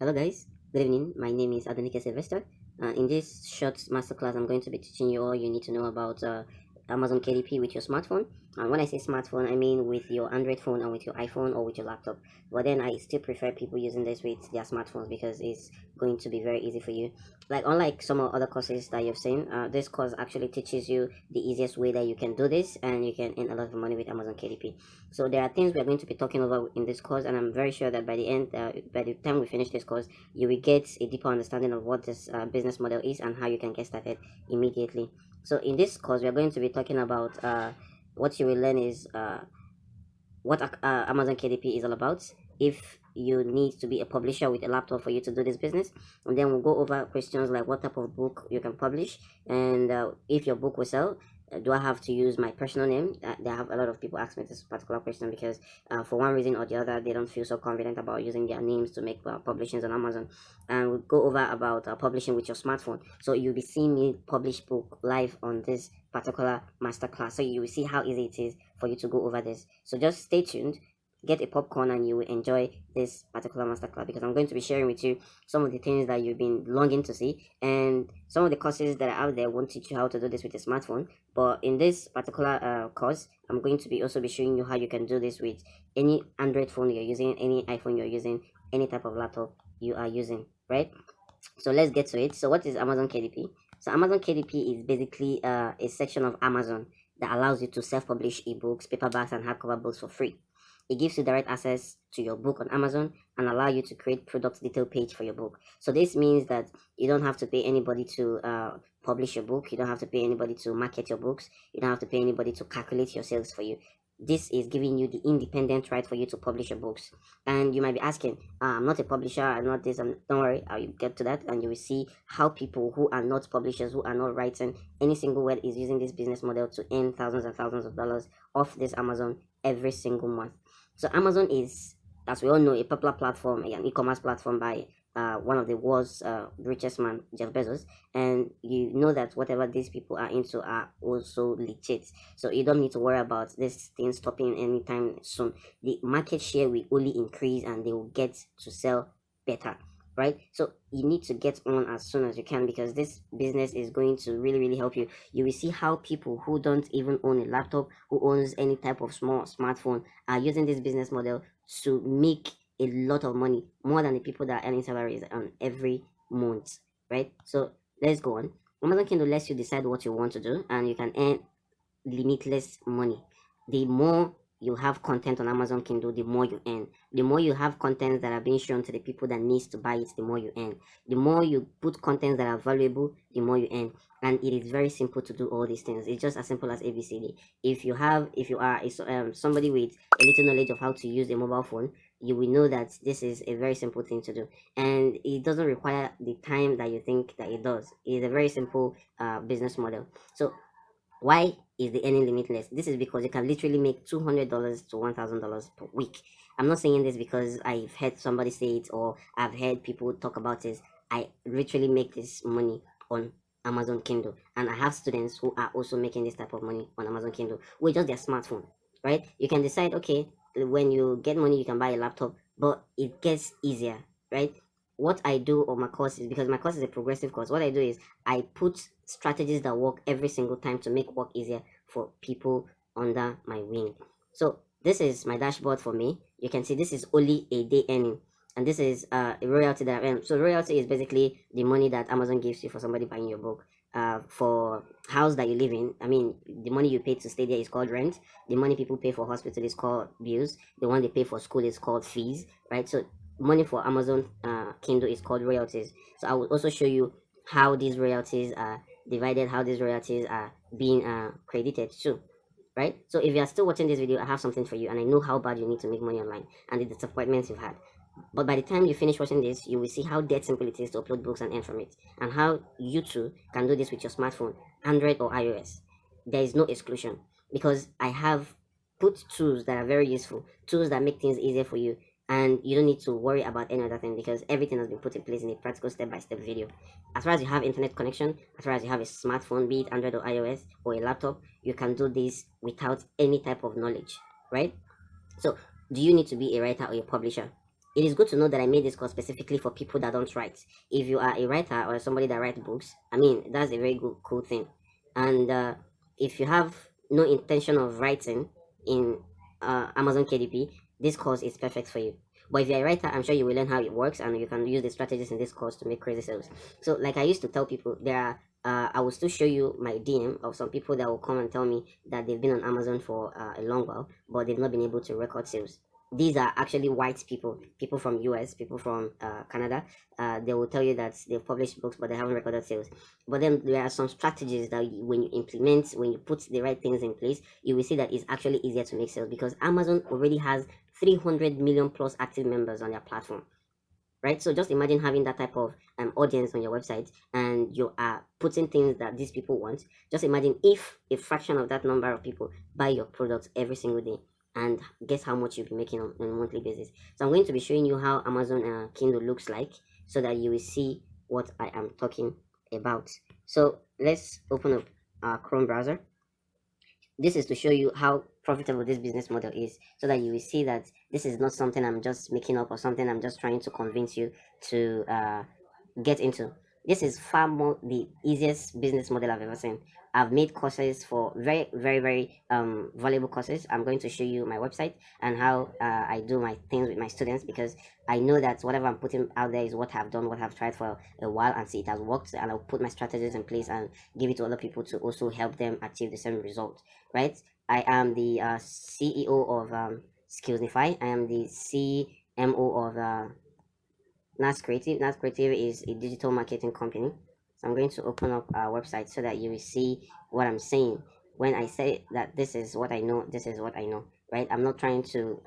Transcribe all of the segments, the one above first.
Hello guys, good evening. My name is Adonika Sylvester. In this short masterclass, I'm going to be teaching you all you need to know about Amazon KDP with your smartphone. And when I say smartphone, I mean with your Android phone and with your iPhone or with your laptop. But then I still prefer people using this with their smartphones because it's going to be very easy for you. Like unlike some other courses that you've seen, this course actually teaches you the easiest way that you can do this and you can earn a lot of money with Amazon KDP. So there are things we are going to be talking over in this course, and I'm very sure that by the end, by the time we finish this course, you will get a deeper understanding of what this business model is and how you can get started immediately. So in this course, we are going to be talking about what you will learn is what Amazon KDP is all about. If you need to be a publisher with a laptop for you to do this business, and then we'll go over questions like what type of book you can publish, and if your book will sell. Do I have to use my personal name? They have a lot of people ask me this particular question because for one reason or the other, they don't feel so confident about using their names to make publishings on Amazon. And we'll go over about publishing with your smartphone. So you'll be seeing me publish book live on this particular masterclass. So you will see how easy it is for you to go over this. So just stay tuned, get a popcorn, and you will enjoy this particular masterclass because I'm going to be sharing with you some of the things that you've been longing to see, and some of the courses that are out there won't teach you how to do this with a smartphone. But in this particular course, I'm going to be also be showing you how you can do this with any Android phone you're using, any iPhone you're using, any type of laptop you are using, right? So let's get to it. So what is Amazon KDP? So Amazon KDP is basically a section of Amazon that allows you to self-publish ebooks, paperbacks, and hardcover books for free. It gives you direct access to your book on Amazon and allow you to create product detail page for your book. So this means that you don't have to pay anybody to publish your book. You don't have to pay anybody to market your books. You don't have to pay anybody to calculate your sales for you. This is giving you the independent right for you to publish your books. And you might be asking, I'm not a publisher, I'm not this, and don't worry, I'll get to that, and you will see how people who are not publishers, who are not writing any single word, is using this business model to earn thousands and thousands of dollars off this Amazon every single month. So Amazon is, as we all know, a popular platform, an e-commerce platform by one of the world's richest man, Jeff Bezos, and you know that whatever these people are into are also legit. So you don't need to worry about this thing stopping anytime soon. The market share will only increase, and they will get to sell better, right? So you need to get on as soon as you can because this business is going to really help you. You will see how people who don't even own a laptop, who owns any type of small smartphone, are using this business model to make a lot of money, more than the people that are earning salaries on every month, right? So let's go on. Amazon Kindle lets you decide what you want to do, and you can earn limitless money. The more you have content on Amazon Kindle, the more you earn. The more you have content that are being shown to the people that needs to buy it, the more you earn. The more you put content that are valuable, the more you earn. And it is very simple to do all these things. It's just as simple as ABCD. If you are somebody with a little knowledge of how to use a mobile phone, you will know that this is a very simple thing to do, and it doesn't require the time that you think that it does. It's a very simple business model. So why is the earning limitless? This is because you can literally make $200 to $1,000 per week. I'm not saying this because I've heard somebody say it or I've heard people talk about this. I literally make this money on Amazon Kindle, and I have students who are also making this type of money on Amazon Kindle with just their smartphone, right? You can decide, okay, when you get money, you can buy a laptop, but it gets easier, right? What I do on my course is, because my course is a progressive course, what I do is I put strategies that work every single time to make work easier for people under my wing. So this is my dashboard for me. You can see this is only a day earning, and this is a royalty that I earn. So royalty is basically the money that Amazon gives you for somebody buying your book. For house that you live in, I mean, the money you pay to stay there is called rent. The money people pay for hospital is called bills. The one they pay for school is called fees, right? So money for Amazon Kindle is called royalties. So I will also show you how these royalties are divided, how these royalties are being credited too, right? So if you are still watching this video, I have something for you, and I know how bad you need to make money online and the disappointments you've had. But by the time you finish watching this, you will see how dead simple it is to upload books and earn from it, and how you too can do this with your smartphone, Android or iOS. There is no exclusion because I have put tools that are very useful, tools that make things easier for you, and you don't need to worry about any other thing because everything has been put in place in a practical step-by-step video. As far as you have internet connection, as far as you have a smartphone, be it Android or iOS or a laptop, you can do this without any type of knowledge, right? So do you need to be a writer or a publisher? it is good to know that I made this course specifically for people that don't write. If you are a writer or somebody that writes books, I mean, that's a very good, cool thing. And if you have no intention of writing in Amazon KDP, this course is perfect for you. But if you're a writer, I'm sure you will learn how it works and you can use the strategies in this course to make crazy sales. So, like I used to tell people, I will still show you my DM of some people that will come and tell me that they've been on Amazon for a long while, but they've not been able to record sales. These are actually white people, people from US, people from Canada. They will tell you that they've published books, but they haven't recorded sales. But then there are some strategies that when you implement, when you put the right things in place, you will see that it's actually easier to make sales because Amazon already has 300 million plus active members on their platform, right? So just imagine having that type of audience on your website and you are putting things that these people want. Just imagine if a fraction of that number of people buy your products every single day, and guess how much you'll be making on a monthly basis. So I'm going to be showing you how Amazon Kindle looks like so that you will see what I am talking about. So let's open up our Chrome browser. This is to show you how profitable this business model is so that you will see that this is not something I'm just making up or something I'm just trying to convince you to get into. This is far more the easiest business model I've ever seen. I've made courses for very, very, very valuable courses. I'm going to show you my website and how I do my things with my students because I know that whatever I'm putting out there is what I've done, what I've tried for a while and see it has worked. And I'll put my strategies in place and give it to other people to also help them achieve the same result, right? I am the CEO of Skillsnify. I am the CMO of NAS Creative. NAS Creative is a digital marketing company. So I'm going to open up our website so that you will see what I'm saying. When I say that this is what I know, this is what I know, right? I'm not trying to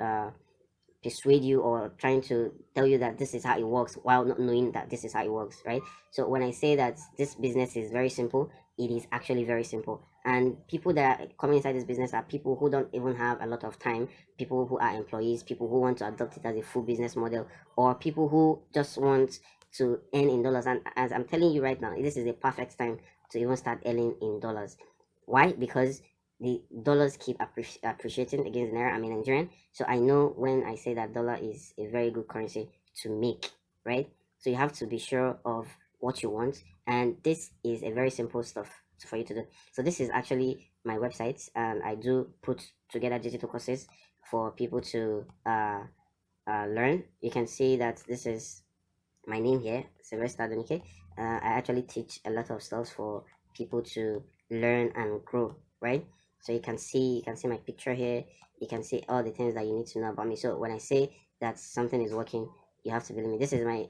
persuade you or trying to tell you that this is how it works while not knowing that this is how it works, right? So when I say that this business is very simple, it is actually very simple. And people that are coming inside this business are people who don't even have a lot of time, people who are employees, people who want to adopt it as a full business model, or people who just want to earn in dollars. And as I'm telling you right now, this is a perfect time to even start earning in dollars. Why? Because the dollars keep appreciating against naira. I'm a Nigerian, so I know when I say that dollar is a very good currency to make, right? So you have to be sure of what you want, and this is a very simple stuff for you to do. So this is actually my website, and I do put together digital courses for people to learn. You can see that this is my name here, Sylvester Adonike. I actually teach a lot of stuff for people to learn and grow, right? So you can see my picture here. You can see all the things that you need to know about me. So when I say that something is working, you have to believe me. This is my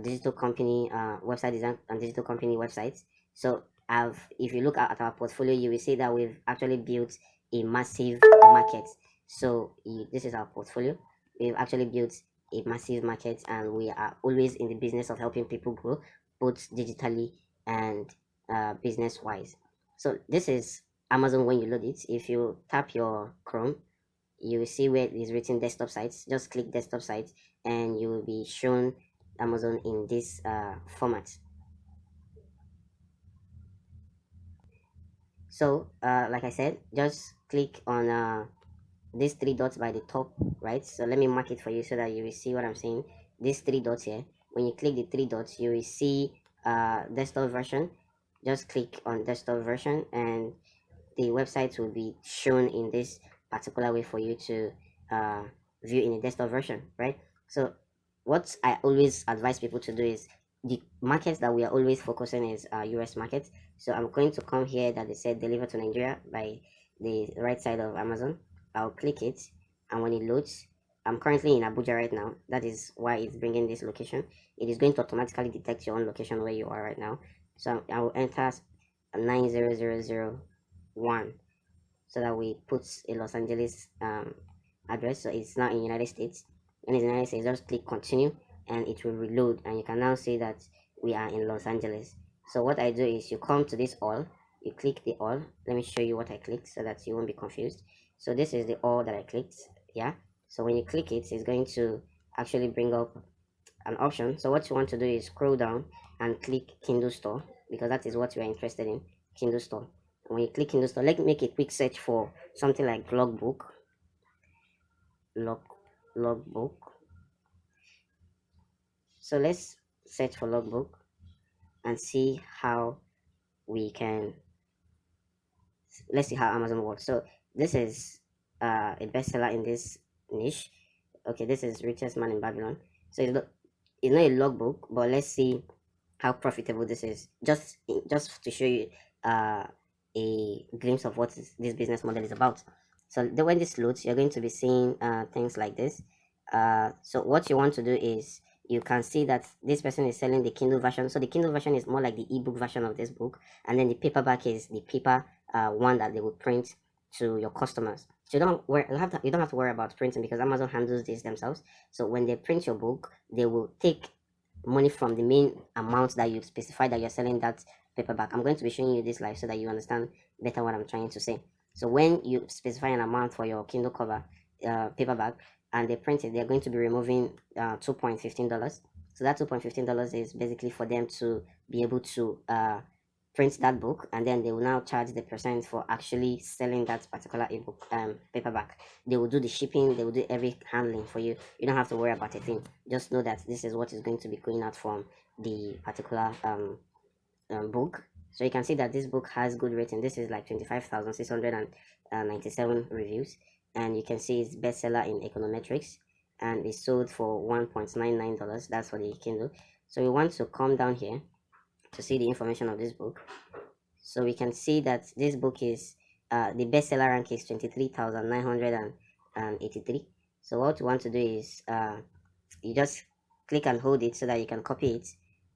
digital company website design and digital company website. So if you look at our portfolio, you will see that we've actually built a massive market. So this is our portfolio. We've actually built a massive market and we are always in the business of helping people grow both digitally and business wise. So this is Amazon. When you load it, if you tap your Chrome, you will see where it is written desktop sites. Just click desktop sites and you will be shown Amazon in this format. So like I said, just click on these three dots by the top, right? So let me mark it for you so that you will see what I'm saying. These three dots here, when you click the three dots, you will see desktop version. Just click on desktop version and the website will be shown in this particular way for you to view in a desktop version, right? So what I always advise people to do is the markets that we are always focusing is US markets. So I'm going to come here that they said deliver to Nigeria by the right side of Amazon. I'll click it, and when it loads, I'm currently in Abuja right now. That is why it's bringing this location. It is going to automatically detect your own location where you are right now. So I will enter 90001 so that we put a Los Angeles address. So it's now in United States. And in the United States, just click continue and it will reload. And you can now see that we are in Los Angeles. So what I do is you come to this all, you click the all. Let me show you what I clicked so that you won't be confused. So this is the all that I clicked. Yeah. So when you click it, it's going to actually bring up an option. So what you want to do is scroll down and click Kindle Store because that is what you are interested in, Kindle Store. When you click Kindle Store, let me make a quick search for something like logbook. Logbook. So let's search for logbook and see how we can, let's see how Amazon works. So this is a bestseller in this niche. Okay, this is richest man in Babylon. So it's not a logbook, but let's see how profitable this is. Just to show you a glimpse of what this business model is about. So when this loads, you're going to be seeing things like this. So what you want to do is, you can see that this person is selling the Kindle version. So the Kindle version is more like the ebook version of this book, and then the paperback is the paper one that they will print to your customers. So you don't have to worry about printing, because Amazon handles this themselves. So when they print your book, they will take money from the main amount that you specify that you're selling that paperback. I'm going to be showing you this live so that you understand better what I'm trying to say. So when you specify an amount for your Kindle cover paperback and they print it, they're going to be removing $2.15. So that $2.15 is basically for them to be able to print that book, and then they will now charge the percent for actually selling that particular ebook paperback. They will do the shipping, they will do every handling for you. You don't have to worry about a thing. Just know that this is what is going to be going out from the particular book. So you can see that this book has good rating. This is like 25,697 reviews, and you can see it's bestseller in econometrics, and it's sold for $1.99. That's for the Kindle. So we want to come down here to see the information of this book. So we can see that this book is the bestseller rank is 23,983. So what you want to do is you just click and hold it so that you can copy it.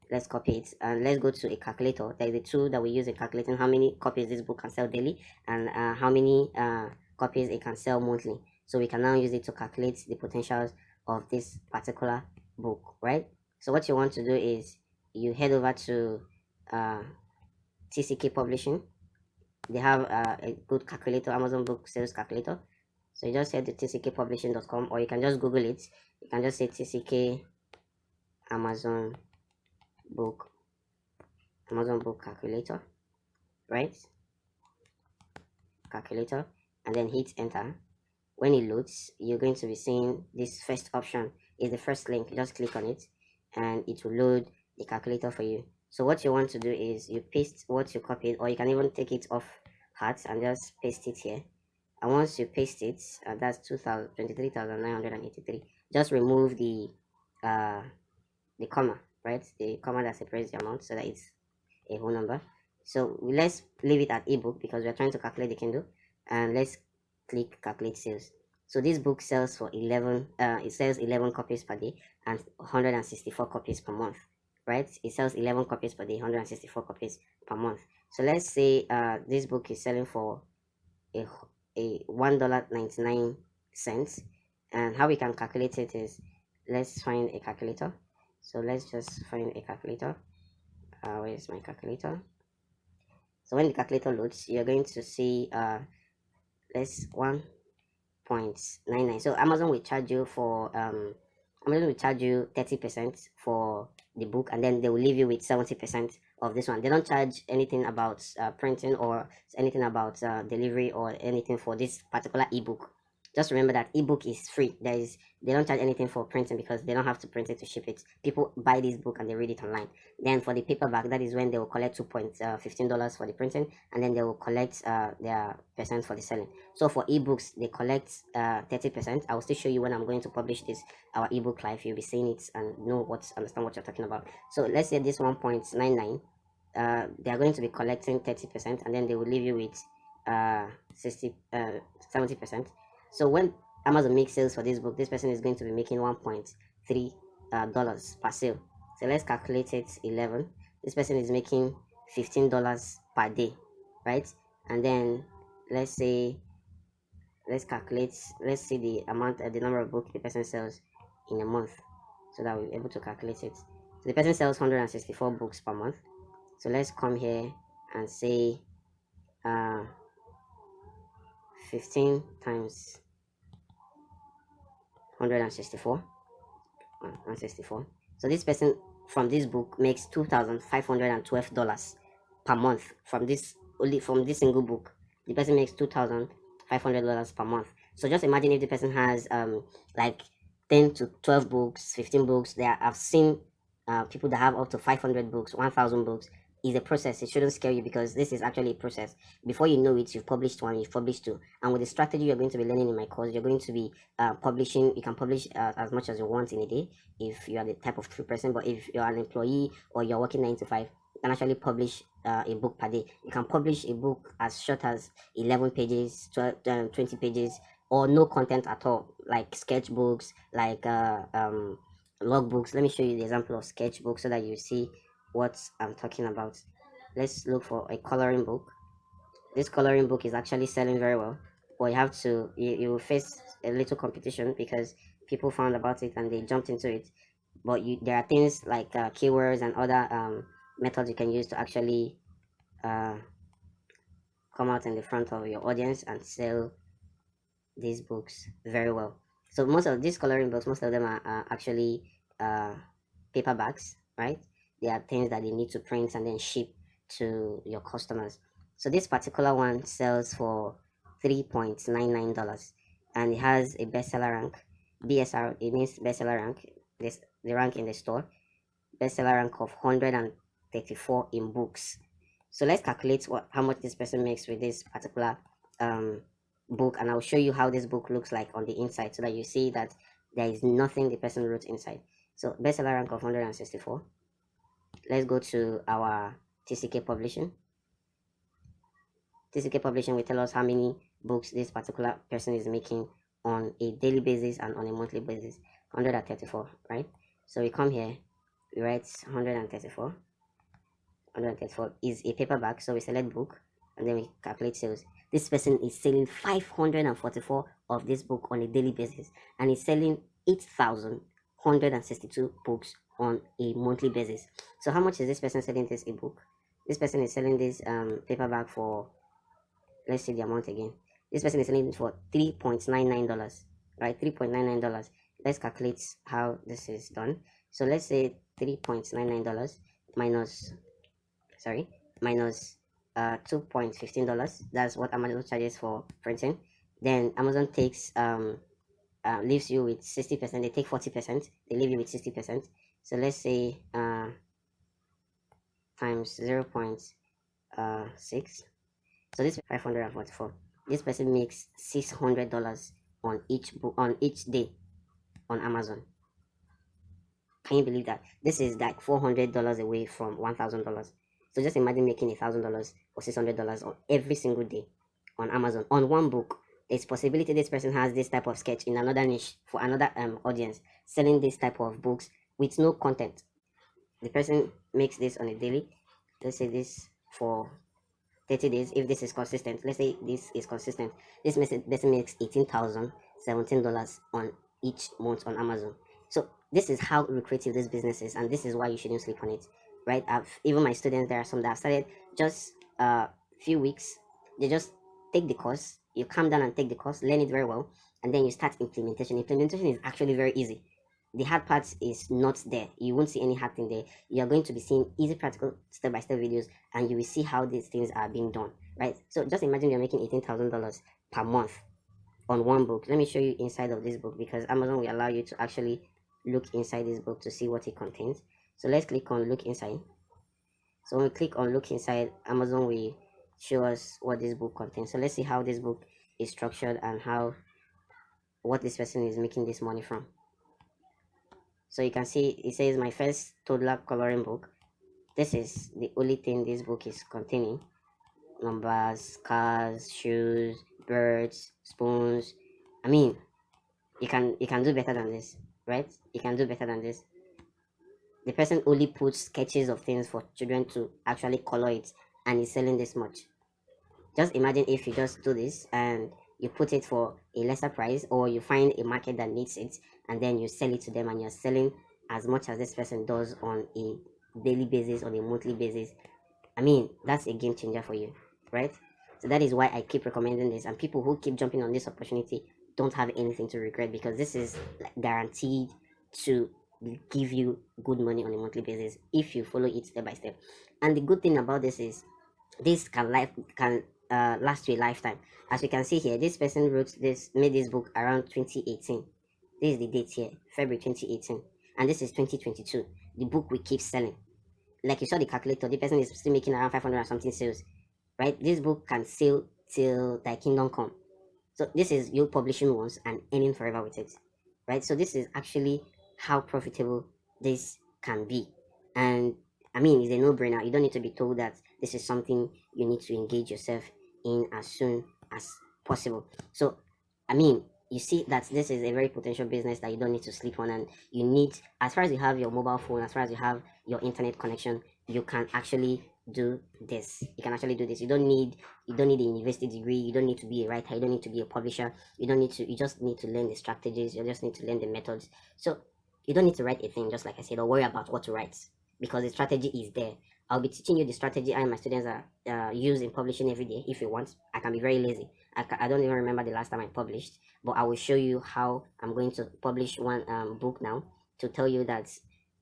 Let's copy it, and let's go to a calculator. That is the tool that we use in calculating how many copies this book can sell daily, and how many copies it can sell monthly. So we can now use it to calculate the potentials of this particular book, right? So what you want to do is you head over to TCK Publishing. They have a good calculator, Amazon Book Sales Calculator. So you just head to tckpublishing.com, or you can just Google it. You can just say TCK Amazon Book Calculator, right? Calculator, and then hit enter. When it loads, you're going to be seeing this first option is the first link. Just click on it, and it will load the calculator for you. So what you want to do is you paste what you copied, or you can even take it off hat and just paste it here. And once you paste it, that's 23,983. Just remove the comma, right? The comma that separates the amount, so that it's a whole number. So let's leave it at ebook because we're trying to calculate the Kindle, and let's click calculate sales. So this book sells for 11 it sells 11 copies per day and 164 copies per month, right? It sells 11 copies per day, 164 copies per month. So let's say this book is selling for a $1.99, and how we can calculate it is, let's find a calculator. So let's just find a calculator. Where is my calculator? So when the calculator loads, you're going to see let's 1.99. So Amazon will charge you for Amazon will charge you 30% for the book, and then they will leave you with 70% of this one. They don't charge anything about printing or anything about delivery or anything for this particular ebook. Just remember that ebook is free. They don't charge anything for printing because they don't have to print it to ship it. People buy this book and they read it online. Then for the paperback, that is when they will collect $2.15 for the printing, and then they will collect their percent for the selling. So for ebooks, they collect 30%. I will still show you when I'm going to publish this our ebook live. You'll be seeing it and understand what you're talking about. So let's say this 1.99. They are going to be collecting 30%, and then they will leave you with 70%. So when Amazon makes sales for this book, this person is going to be making $1.3 per sale. So let's calculate it 11. This person is making $15 per day, right? And then let's see the amount the number of books the person sells in a month, so that we'll be able to calculate it. So the person sells 164 books per month. So let's come here and say 15 times 164. So this person from this book makes $2,512 per month from this single book. The person makes $2,500 per month. So just imagine if the person has like 10 to 12 books, 15 books. I've seen people that have up to 500 books, 1000 books, is a process. It shouldn't scare you because this is actually a process. Before you know it, you've published one, you've published two, and with the strategy you're going to be learning in my course, you're going to be publishing. You can publish as much as you want in a day if you are the type of true person. But if you're an employee or you're working 9 to 5, you can actually publish a book per day. You can publish a book as short as 11 pages, 12, 20 pages, or no content at all, like sketchbooks, like logbooks. Let me show you the example of sketchbook so that you see what I'm talking about. Let's look for a coloring book. This coloring book is actually selling very well, but you face a little competition because people found about it and they jumped into it. But there are things like keywords and other methods you can use to actually uh, come out in the front of your audience and sell these books very well. So most of these coloring books, most of them are actually uh, paperbacks, right? They are things that they need to print and then ship to your customers. So this particular one sells for $3.99, and it has a bestseller rank. BSR, it means bestseller rank. This the rank in the store. Bestseller rank of 134 in books. So let's calculate how much this person makes with this particular book, and I'll show you how this book looks like on the inside so that you see that there is nothing the person wrote inside. So bestseller rank of 164. Let's go to our TCK publishing. TCK publishing will tell us how many books this particular person is making on a daily basis and on a monthly basis. 134, right? So we come here, we write 134. 134 is a paperback, so we select book and then we calculate sales. This person is selling 544 of this book on a daily basis, and is selling 8,162 books on a monthly basis. So how much is this person selling this ebook? This person is selling this paperback for, let's see the amount again. This person is selling it for $3.99, right? $3.99. Let's calculate how this is done. So let's say $3.99 minus $2.15. That's what Amazon charges for printing. Then Amazon takes leaves you with 60%. They take 40%, they leave you with 60%. So let's say times 0.6. So this is 544. This person makes $600 on each book on each day on Amazon. Can you believe that? This is like $400 away from $1,000. So just imagine making $1,000 or $600 on every single day on Amazon on one book. There's possibility this person has this type of sketch in another niche for another audience, selling this type of books with no content. The person makes this on a daily. Let's say this for 30 days. If this is consistent, let's say this is consistent, this person makes $18,017 on each month on Amazon. So this is how lucrative this business is, and this is why you shouldn't sleep on it, right? Even my students, there are some that have started just a few weeks. They just take the course, you calm down and take the course, learn it very well, and then you start implementation. Implementation is actually very easy. The hard part is not there. You won't see any hard thing there. You're going to be seeing easy, practical, step-by-step videos, and you will see how these things are being done, right? So just imagine you're making $18,000 per month on one book. Let me show you inside of this book, because Amazon will allow you to actually look inside this book to see what it contains. So let's click on look inside. So when we click on look inside, Amazon will show us what this book contains. So let's see how this book is structured and what this person is making this money from. So you can see it says my first toddler coloring book. This is the only thing this book is containing: numbers, cars, shoes, birds, spoons. I mean, you can do better than this, right? You can do better than this. The person only puts sketches of things for children to actually color it, and is selling this much. Just imagine if you just do this and you put it for a lesser price, or you find a market that needs it and then you sell it to them, and you're selling as much as this person does on a daily basis, on a monthly basis. I mean, that's a game changer for you, right? So that is why I keep recommending this, and people who keep jumping on this opportunity don't have anything to regret, because this is guaranteed to give you good money on a monthly basis if you follow it step by step. And the good thing about this is this can last you a lifetime. As we can see here, this person made this book around 2018. This is the date here, February 2018. and this is 2022. The book will keep selling. Like you saw the calculator, the person is still making around 500 or something sales, right? This book can sell till thy kingdom come. So this is you publishing once and earning forever with it, right? So this is actually how profitable this can be. And I mean, it's a no-brainer. You don't need to be told that this is something you need to engage yourself in as soon as possible. So I mean, you see that this is a very potential business that you don't need to sleep on, and you need, as far as you have your mobile phone, as far as you have your internet connection, you can actually do this. You can actually do this. You don't need a university degree. You don't need to be a writer. You don't need to be a publisher. You just need to learn the strategies. You just need to learn the methods. So you don't need to write a thing, just like I said, or worry about what to write, because the strategy is there. I'll be teaching you the strategy I and my students are use in publishing every day. If you want, I can be very lazy. I don't even remember the last time I published, but I will show you how I'm going to publish one book now, to tell you that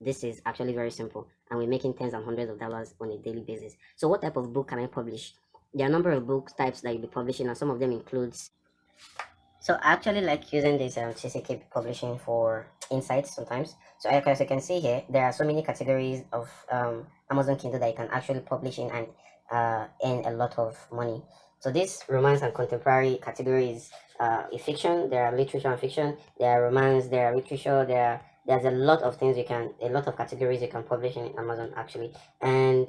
this is actually very simple, and we're making tens and hundreds of dollars on a daily basis. So what type of book can I publish? There are a number of book types that you'll be publishing, and some of them includes. So I actually like using this CCK publishing for insights sometimes. So as you can see here, there are so many categories of Amazon Kindle that you can actually publish in and earn a lot of money. So this romance and contemporary category is a fiction. There are literature and fiction. There are romance. There are literature. There's a lot of things a lot of categories you can publish in Amazon actually. And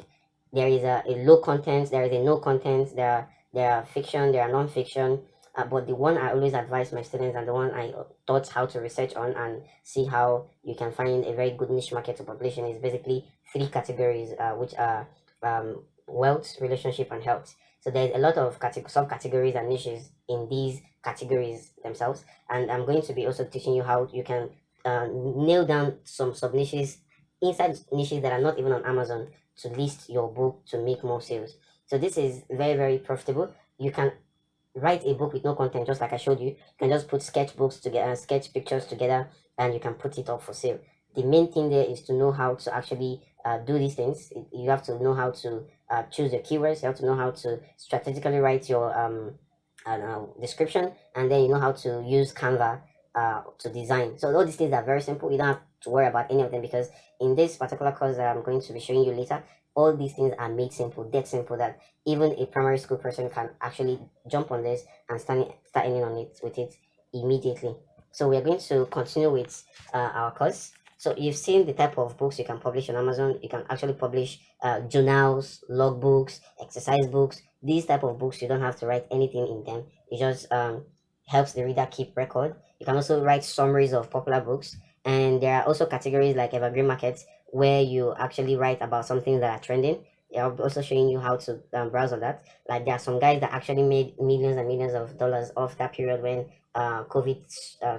there is a low content. There is a no content. There are fiction. There are non-fiction, but the one I always advise my students, and the one I taught how to research on and see how you can find a very good niche market to publish in, is basically three categories, which are wealth, relationship, and health. So there's a lot of subcategories and niches in these categories themselves, and I'm going to be also teaching you how you can nail down some sub niches inside niches that are not even on Amazon, to list your book to make more sales. So this is very, very profitable. You can write a book with no content, just like I showed you. You can just put sketchbooks together, sketch pictures together, and you can put it up for sale. The main thing there is to know how to actually do these things. You have to know how to choose your keywords. You have to know how to strategically write your description, and then you know how to use Canva to design. So all these things are very simple. You don't have to worry about any of them, because in this particular course that I'm going to be showing you later, all these things are made simple, dead simple, that even a primary school person can actually jump on this and start earning on it with it immediately. So we are going to continue with our course. So you've seen the type of books you can publish on Amazon. You can actually publish journals, logbooks, exercise books. These type of books, you don't have to write anything in them. It just helps the reader keep record. You can also write summaries of popular books. And there are also categories like evergreen markets, where you actually write about something that are trending. I'll be also showing you how to browse on that. Like there are some guys that actually made millions and millions of dollars off that period when COVID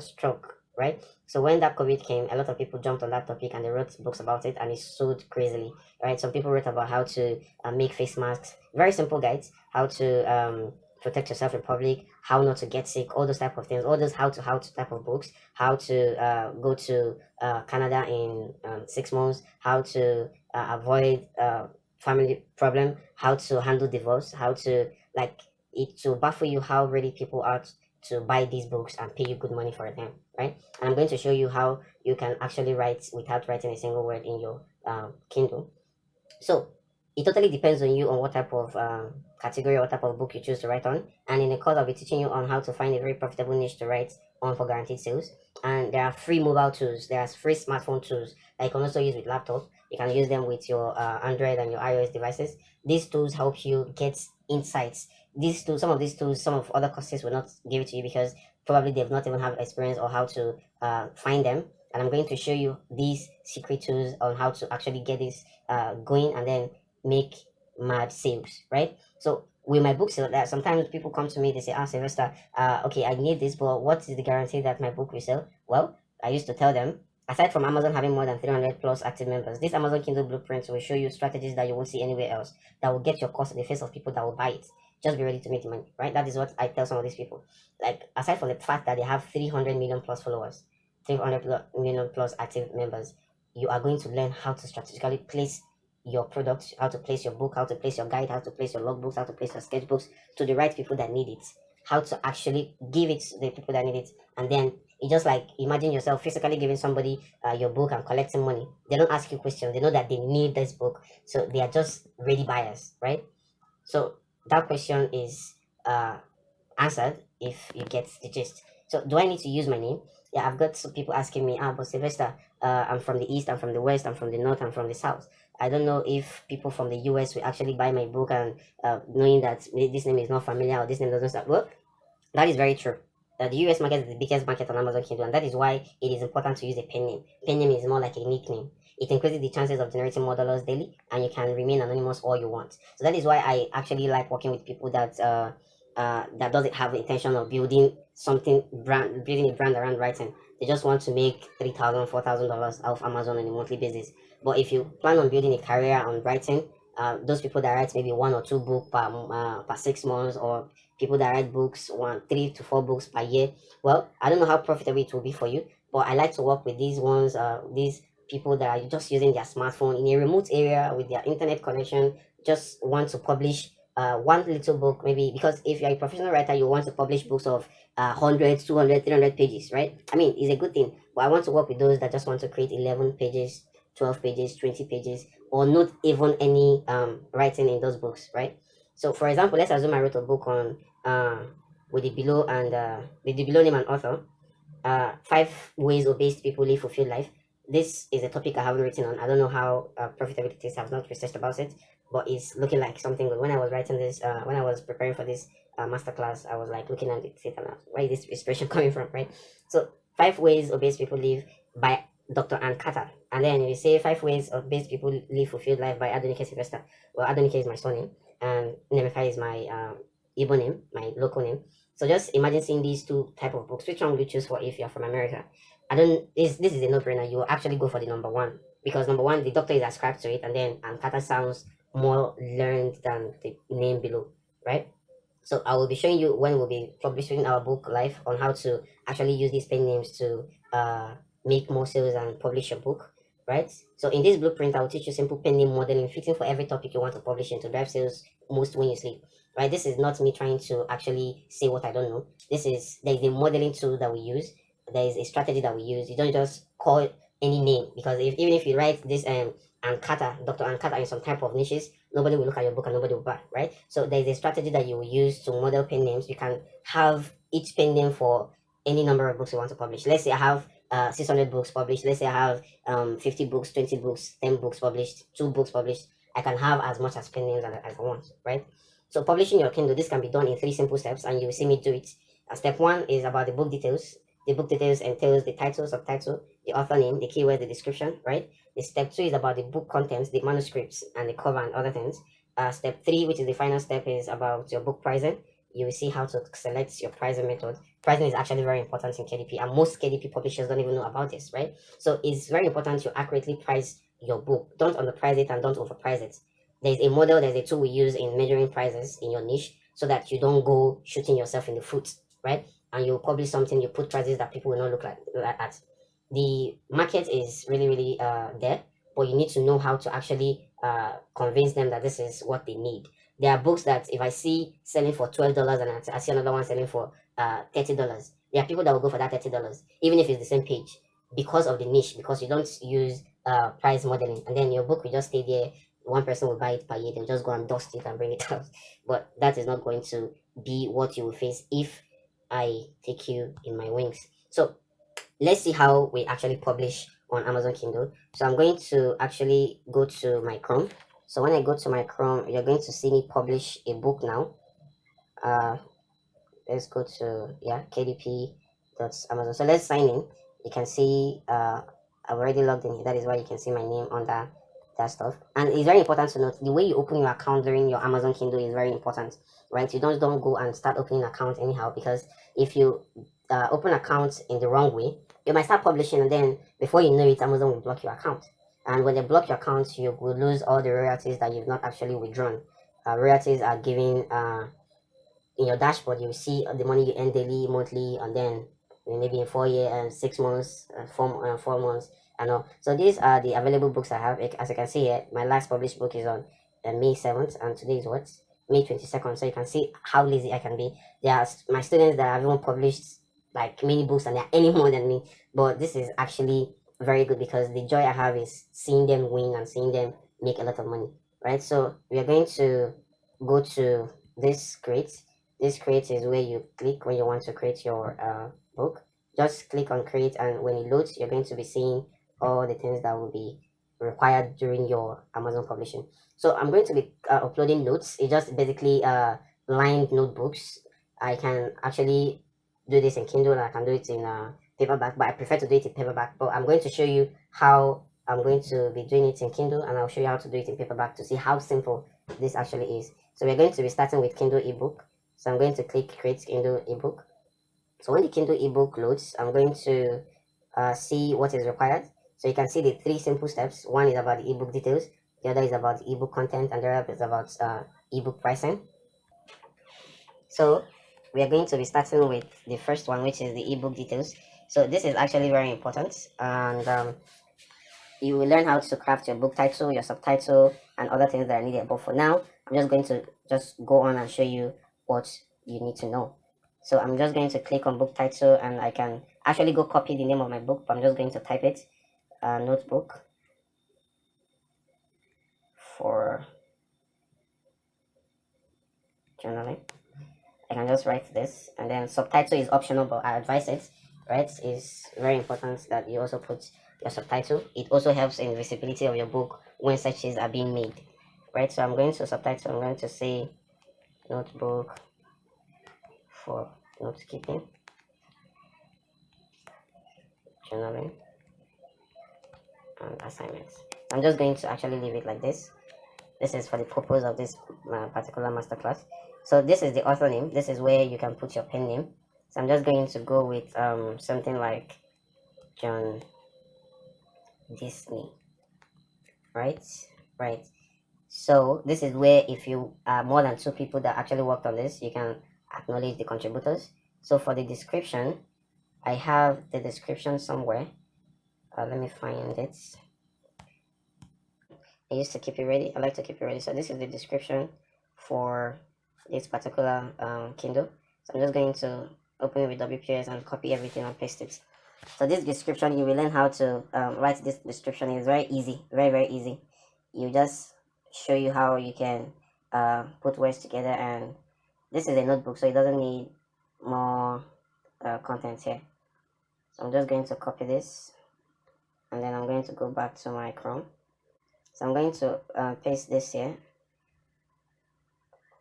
struck, right? So when that COVID came, a lot of people jumped on that topic and they wrote books about it, and it sold crazily, right? Some people wrote about how to make face masks, very simple guides, how to protect yourself in public, how not to get sick, all those type of things, all those how to type of books, how to go to Canada in 6 months, how to avoid family problem, how to handle divorce, how to, like, it to baffle you how ready people are to buy these books and pay you good money for them, right? And I'm going to show you how you can actually write without writing a single word in your Kindle. So it totally depends on you, on what type of category or what type of book you choose to write on. And in the course, I'll be teaching you on how to find a very profitable niche to write on for guaranteed sales. And there are free mobile tools. There are free smartphone tools that you can also use with laptop. You can use them with your Android and your iOS devices. These tools help you get insights. These tools, some of other courses will not give it to you, because probably they've not even have experience or how to find them. And I'm going to show you these secret tools on how to actually get this going and then make mad sales, right? So with my books, that sometimes people come to me, they say, Sylvester, okay, I need this, but what is the guarantee that my book will sell? Well, I used to tell them, aside from Amazon having more than 300 plus active members, this Amazon Kindle Blueprint will show you strategies that you won't see anywhere else, that will get your course in the face of people that will buy it. Just be ready to make the money, right? That is what I tell some of these people. Like, aside from the fact that they have 300 million plus followers, 300 million plus active members, you are going to learn how to strategically place your product, how to place your book, how to place your guide, how to place your logbooks, how to place your sketchbooks to the right people that need it, how to actually give it to the people that need it, and then It's just like imagine yourself physically giving somebody your book and collecting money. They don't ask you questions. They know that they need this book, so they are just ready buyers, right? So that question is answered if you get the gist. So do I need to use my name? Yeah, I've got some people asking me, but Sylvester, I'm from the east, I'm from the west, I'm from the north, I'm from the south. I don't know if people from the US will actually buy my book and knowing that this name is not familiar or this name doesn't start. Well, that is very true. The US market is the biggest market on Amazon Kindle, and that is why it is important to use a pen name. Pen name is more like a nickname. It increases the chances of generating more dollars daily, and you can remain anonymous all you want. So that is why I actually like working with people that doesn't have the intention of building a brand around writing. They just want to make $3,000, $4,000 out of Amazon on a monthly basis. But if you plan on building a career on writing, those people that write maybe one or two books per 6 months, or people that write books, 3 to 4 books per year. Well, I don't know how profitable it will be for you, but I like to work with these people that are just using their smartphone in a remote area with their internet connection, just want to publish one little book, maybe, because if you're a professional writer, you want to publish books of 100, 200, 300 pages, right? I mean, it's a good thing, but I want to work with those that just want to create 11 pages, 12 pages, 20 pages, or not even any writing in those books, right? So, for example, let's assume I wrote a book on with the below name and author, 5 ways obese people live fulfilled life. This is a topic I haven't written on. I don't know how profitable it is. I've not researched about it, but it's looking like something good. When I was writing this, when I was preparing for this masterclass, I was like looking at it, and where is this inspiration coming from, right? So, 5 ways obese people live by Dr. Ann Carter. And then you say 5 ways obese people live fulfilled life by Adonike Sylvester. Well, Adonike is my surname, and Nemeka is my Igbo name, my local name. So just imagine seeing these two type of books. Which one will you choose for if you're from America? I don't. This is a no-brainer. You will actually go for the number one, because number one, the doctor is ascribed to it, and then Ankata sounds more learned than the name below, right? So I will be showing you when we'll be publishing our book live on how to actually use these pen names to make more sales and publish your book, right? So in this blueprint, I will teach you simple pen name modeling fitting for every topic you want to publish in to drive sales most when you sleep, right? This is not me trying to actually say what I don't know. There is a modeling tool that we use. There is a strategy that we use. You don't just call any name, because even if you write this Ankata, Dr. Ankata in some type of niches, nobody will look at your book and nobody will buy, right? So there's a strategy that you will use to model pen names. You can have each pen name for any number of books you want to publish. Let's say I have 600 books published. Let's say I have 50 books, 20 books, 10 books published, 2 books published. I can have as much as pen names as I want, right? So publishing your Kindle, this can be done in 3 simple steps, and you will see me do it. Step 1 is about the book details. The book details entails the title, subtitle, the author name, the keyword, the description, right? The step 2 is about the book contents, the manuscripts, and the cover and other things. Step 3, which is the final step, is about your book pricing. You will see how to select your pricing method. Pricing is actually very important in KDP, and most KDP publishers don't even know about this, right? So it's very important to accurately price your book. Don't underprice it and don't overprice it. There's a tool we use in measuring prices in your niche, so that you don't go shooting yourself in the foot, right? And you publish something, you put prices that people will not look at. The market is really, really there, but you need to know how to actually convince them that this is what they need. There are books that if I see selling for $12 and I see another one selling for $30, there are people that will go for that $30, even if it's the same page, because of the niche, because you don't use price modeling, and then your book will just stay there. One person will buy it per year, they'll just go and dust it and bring it out. But that is not going to be what you will face if I take you in my wings. So let's see how we actually publish on Amazon Kindle. So I'm going to actually go to my Chrome. So when I go to my Chrome, you're going to see me publish a book now. Let's go to KDP.Amazon. So let's sign in. You can see I've already logged in. That is why you can see my name on that stuff. And it's very important to note the way you open your account during your Amazon Kindle is very important, right? You don't go and start opening accounts anyhow, because if you open accounts in the wrong way, you might start publishing, and then before you know it, Amazon will block your account. And when they block your account, you will lose all the royalties that you've not actually withdrawn. Royalties are given in your dashboard. You see the money you earn daily, monthly, and then maybe in 4 years and 6 months, 4 months, and all. So these are the available books I have. As you can see here, my last published book is on May 7th, and today is May 22nd. So you can see how lazy I can be. There are my students that have even published like many books and they're any more than me. But this is actually very good because the joy I have is seeing them win and seeing them make a lot of money, right? So we are going to go to this crate. This crate is where you click when you want to create your book. Just click on create, and when it loads, you're going to be seeing all the things that will be required during your Amazon publishing. So I'm going to be uploading notes. It's just basically lined notebooks. I can actually do this in Kindle, and I can do it in paperback, but I prefer to do it in paperback. But I'm going to show you how I'm going to be doing it in Kindle, and I'll show you how to do it in paperback to see how simple this actually is. So we're going to be starting with Kindle ebook. So I'm going to click create Kindle ebook. So when the Kindle ebook loads, I'm going to see what is required. So you can see the three simple steps. One is about the ebook details, the other is about the ebook content, and the other is about ebook pricing. So we are going to be starting with the first one, which is the ebook details. So this is actually very important, and you will learn how to craft your book title, your subtitle, and other things that are needed. But for now, I'm just going to just go on and show you what you need to know. So I'm just going to click on book title, and I can actually go copy the name of my book, but I'm just going to type it, notebook for journaling. I can just write this, and then subtitle is optional, but I advise it, right? It's very important that you also put your subtitle. It also helps in visibility of your book when searches are being made, right? So I'm going to subtitle, I'm going to say notebook for note keeping, journaling, and assignments. I'm just going to actually leave it like this. This is for the purpose of this particular masterclass. So this is the author name. This is where you can put your pen name. So I'm just going to go with something like John Disney, right? Right. So this is where if you are more than two people that actually worked on this, you can acknowledge the contributors. So for the description, I have the description somewhere. Let me find it. I used to keep it ready. I like to keep it ready. So this is the description for this particular Kindle. So I'm just going to open it with WPS and copy everything and paste it. So this description, you will learn how to write this description. It's very easy, very easy. You just show you how you can put words together, and this is a notebook, so it doesn't need more content here. So I'm just going to copy this, and then I'm going to go back to my Chrome. So I'm going to paste this here.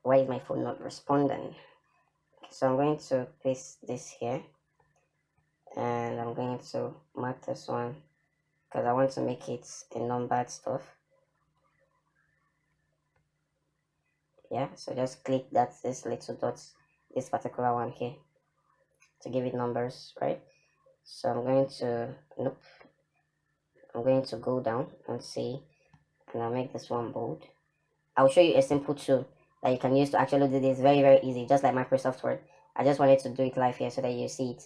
Why is my phone not responding? So I'm going to paste this here, and I'm going to mark this one because I want to make it a numbered stuff. Yeah, so just click this little dot, this particular one here, to give it numbers, right? So I'm going to, nope, I'm going to go down and see, and I'll make this one bold. I'll show you a simple tool that you can use to actually do this very easy, just like Microsoft Word. I just wanted to do it live here so that you see it.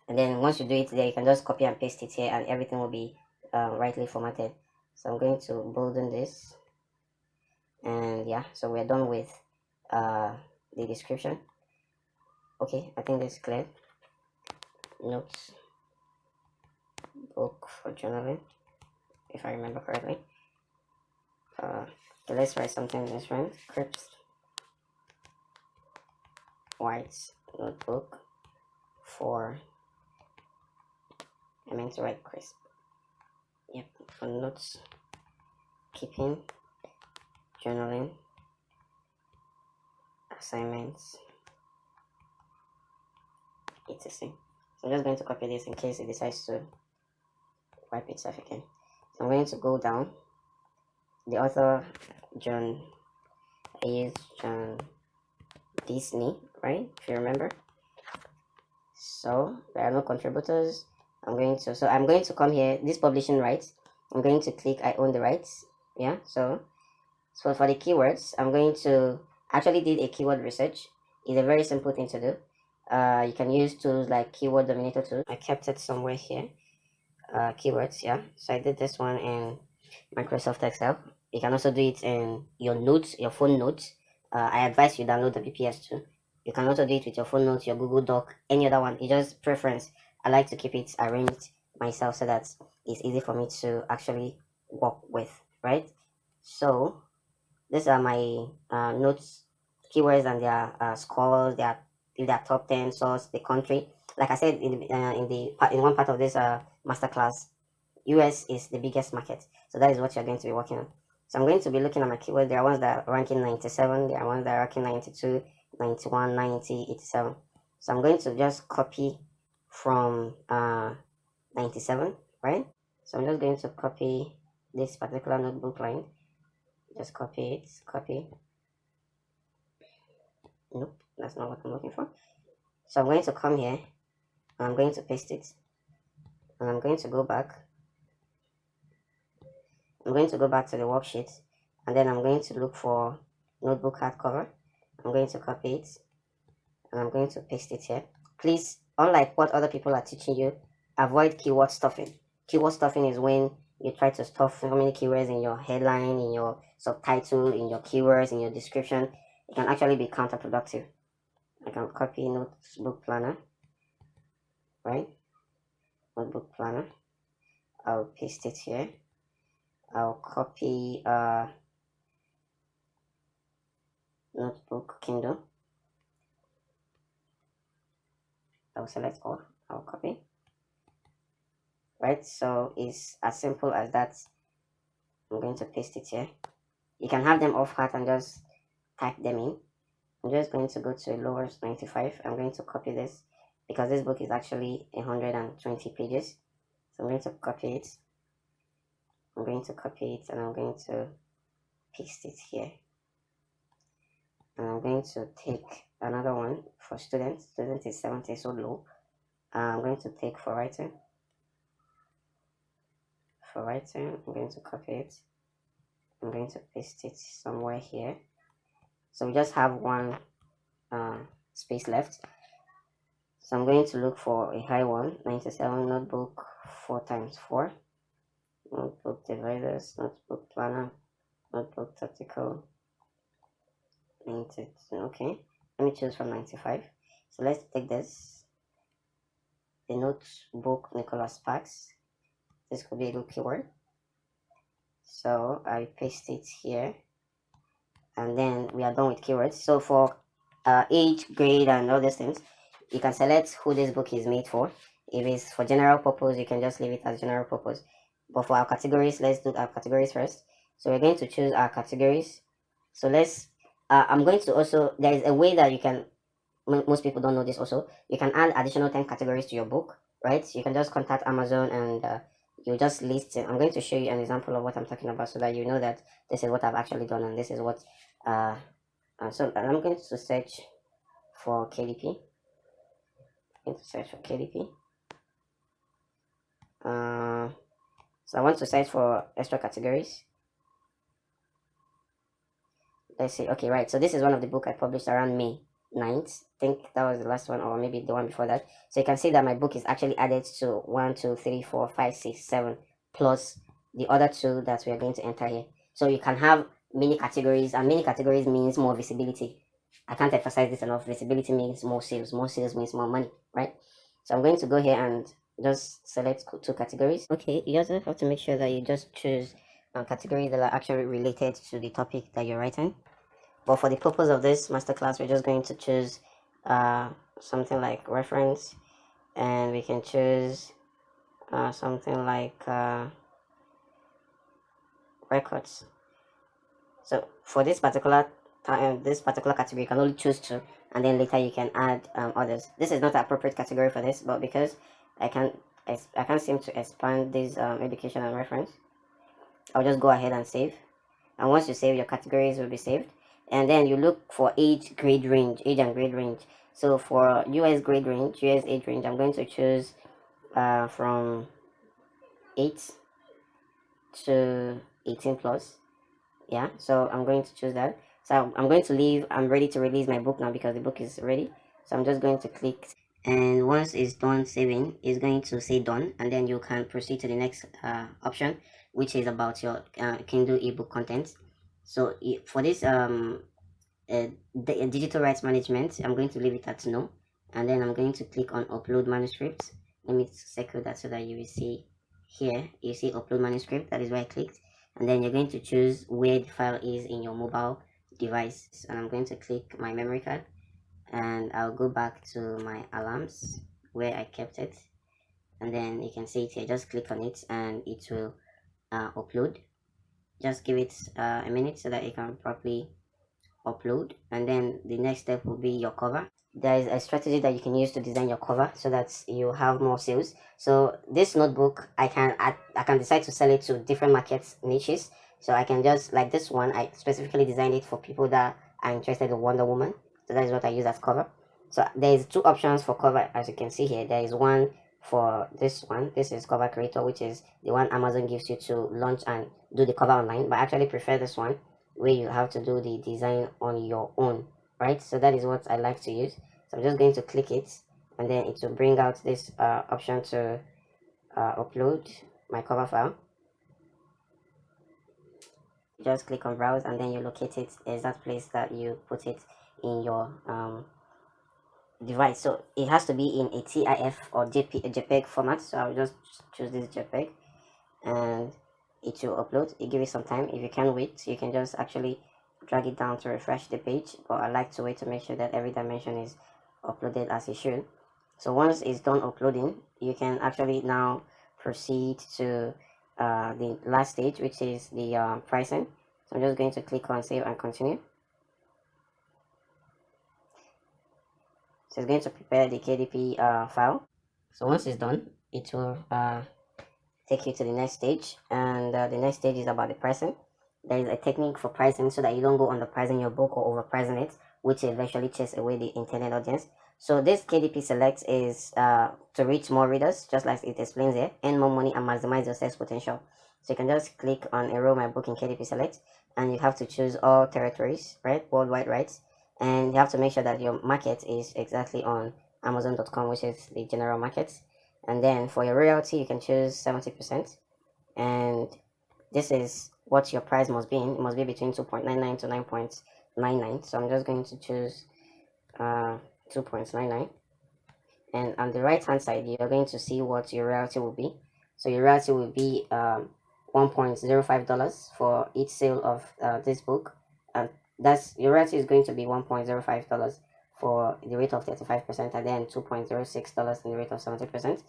And then once you do it there, you can just copy and paste it here, and everything will be rightly formatted. So I'm going to bolden this. And yeah, so we're done with the description. Okay, I think this is clear. Notes, book for journaling, if I remember correctly. Okay, let's write something different. Crisp white notebook for, I meant to write crisp. Yep, for notes keeping, journaling, assignments, etc. So I'm just going to copy this in case it decides to wipe itself again. So I'm going to go down. The author, John, is John Disney, right? If you remember. So there are no contributors. I'm going to come here, this publishing rights. I'm going to click I own the rights. Yeah, so for the keywords, I'm going to actually did a keyword research. It's a very simple thing to do. You can use tools like keyword dominator tools. I kept it somewhere here. Keywords, yeah. So I did this one in Microsoft Excel. You can also do it in your notes, your phone notes. I advise you download the WPS too. You can also do it with your phone notes, your Google Doc, any other one. It's just preference. I like to keep it arranged myself so that it's easy for me to actually work with, right? So these are my notes, keywords, and their scores, their top 10 source, the country. Like I said in one part of this masterclass, US is the biggest market. So that is what you're going to be working on. So I'm going to be looking at my keywords. There are ones that are ranking 97, there are ones that are ranking 92, 91, 90, 87. So I'm going to just copy from 97, right? So I'm just going to copy this particular notebook line. Just copy it, copy. Nope, that's not what I'm looking for. So I'm going to come here and I'm going to paste it. And I'm going to go back. I'm going to go back to the worksheet, and then I'm going to look for notebook hardcover. I'm going to copy it and I'm going to paste it here. Please, unlike what other people are teaching you, avoid keyword stuffing. Keyword stuffing is when you try to stuff so many keywords in your headline, in your subtitle, in your keywords, in your description. It can actually be counterproductive. I can copy notebook planner, right? Notebook planner. I'll paste it here. I'll copy notebook Kindle. I'll select all. I'll copy. Right, so it's as simple as that. I'm going to paste it here. You can have them off heart and just type them in. I'm just going to go to lowest 95. I'm going to copy this because this book is actually 120 pages. So I'm going to copy it. I'm going to copy it and I'm going to paste it here. And I'm going to take another one for students. Student is 70, so low. I'm going to take for writing. For writing, I'm going to copy it. I'm going to paste it somewhere here. So we just have one space left. So I'm going to look for a high one, 97 notebook 4x4. Notebook dividers, notebook planner, notebook tactical. 90, okay. Let me choose from 95. So let's take this. The notebook Nicholas Sparks. This could be a good keyword. So I paste it here. And then we are done with keywords. So for age, grade, and all these things, you can select who this book is made for. If it's for general purpose, you can just leave it as general purpose. But for our categories, let's do our categories first. So we're going to choose our categories. So let's I'm going to also, there is a way that you can, most people don't know this also, you can add additional 10 categories to your book, right? You can just contact Amazon and you just list it. I'm going to show you an example of what I'm talking about so that you know that this is what I've actually done and this is what so I'm going to search for KDP. I'm going to search for KDP. So I want to search for extra categories. Let's see. Okay, right. So this is one of the book I published around May 9th. I think that was the last one, or maybe the one before that. So you can see that my book is actually added to 1, 2, 3, 4, 5, 6, 7, plus the other two that we are going to enter here. So you can have many categories, and many categories means more visibility. I can't emphasize this enough. Visibility means more sales. More sales means more money, right? So I'm going to go here and just select 2 categories. Okay, you just have to make sure that you just choose categories that are actually related to the topic that you're writing. But for the purpose of this masterclass, we're just going to choose something like reference, and we can choose something like records. So for this particular category, you can only choose 2, and then later you can add others. This is not an appropriate category for this, but because I can't seem to expand this education and reference, I'll just go ahead and save. And once you save, your categories will be saved. And then you look for age and grade range. So for US age range, I'm going to choose from 8 to 18 plus. Yeah, so I'm going to choose that. So I'm going to leave. I'm ready to release my book now because the book is ready. So I'm just going to click, and once it's done saving, it's going to say done, and then you can proceed to the next option, which is about your Kindle ebook content. So for this the digital rights management, I'm going to leave it at no, and then I'm going to click on upload manuscripts. Let me circle that so that you will see here. You see upload manuscript. That is where I clicked, and then you're going to choose where the file is in your mobile device. And I'm going to click my memory card, and I'll go back to my alarms where I kept it, and then you can see it here. Just click on it, and it will upload. Just give it a minute so that it can properly upload, and then the next step will be your cover. There is a strategy that you can use to design your cover so that you have more sales. So this notebook, I can decide to sell it to different markets niches. So I can just, like this one, I specifically designed it for people that are interested in Wonder Woman. So that is what I use as cover. So there is two options for cover, as you can see here. There is one for this one. This is cover creator, which is the one Amazon gives you to launch and do the cover online, but I actually prefer this one where you have to do the design on your own, right? So that is what I like to use. So I'm just going to click it, and then it will bring out this option to upload my cover file. Just click on browse, and then you locate it as that place that you put it in your device. So it has to be in a TIF or JPEG format. So I'll just choose this JPEG, and it will upload. You give it some time. If you can't wait, you can just actually drag it down to refresh the page, but I like to wait to make sure that every dimension is uploaded as it should. So once it's done uploading, you can actually now proceed to the last stage, which is the pricing. So I'm just going to click on save and continue. So it's going to prepare the KDP file. So once it's done, it will take you to the next stage, and the next stage is about the pricing. There is a technique for pricing so that you don't go underpricing your book or overpricing it, which eventually chase away the intended audience. So this KDP select is to reach more readers, just like it explains here, earn more money and maximize your sales potential. So you can just click on enroll my book in KDP select, and you have to choose all territories, right, worldwide rights, and you have to make sure that your market is exactly on Amazon.com, which is the general market. And then for your royalty, you can choose 70%, and this is what your price must be in. It must be between 2.99 to 9.99. So I'm just going to choose 2.99, and on the right hand side you're going to see what your royalty will be. So your royalty will be $1.05 for each sale of this book, and that's your royalty is going to be $1.05 for the rate of 35%, and then $2.06 in the rate of 70%.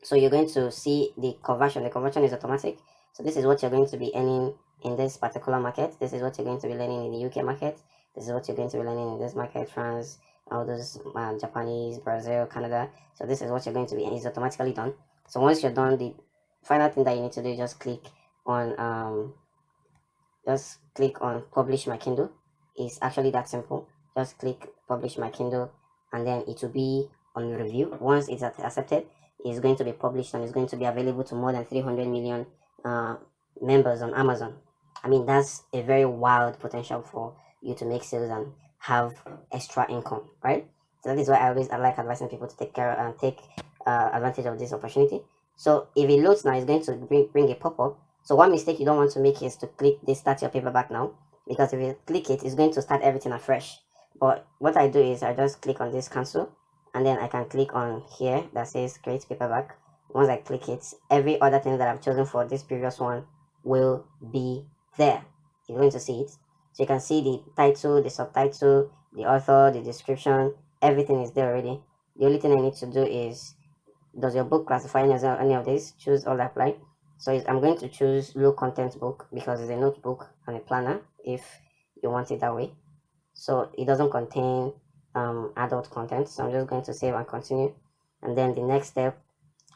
So you're going to see the conversion. The conversion is automatic. So this is what you're going to be earning in this particular market. This is what you're going to be learning in the UK market. This is what you're going to be learning in this market, France, all those Japanese, Brazil, Canada. So this is what you're going to be, and it's automatically done. So once you're done, the final thing that you need to do is just click on publish my Kindle. It's actually that simple. Just click publish my Kindle, and then it will be on review. Once it's accepted, it's going to be published, and it's going to be available to more than 300 million members on Amazon. I mean, that's a very wild potential for you to make sales and have extra income, right? So that is why I like advising people to take advantage of this opportunity. So if it loads now, it's going to bring a pop-up. So one mistake you don't want to make is to click this start your paperback now, because if you click it, it's going to start everything afresh. But what I do is I just click on this cancel, and then I can click on here that says create paperback. Once I click it, every other thing that I've chosen for this previous one will be there. You're going to see it. So you can see the title, the subtitle, the author, the description, everything is there already. The only thing I need to do is, does your book classify any of these? Choose all apply. So I'm going to choose low content book because it's a notebook and a planner if you want it that way. So it doesn't contain adult content. So I'm just going to save and continue. And then the next step,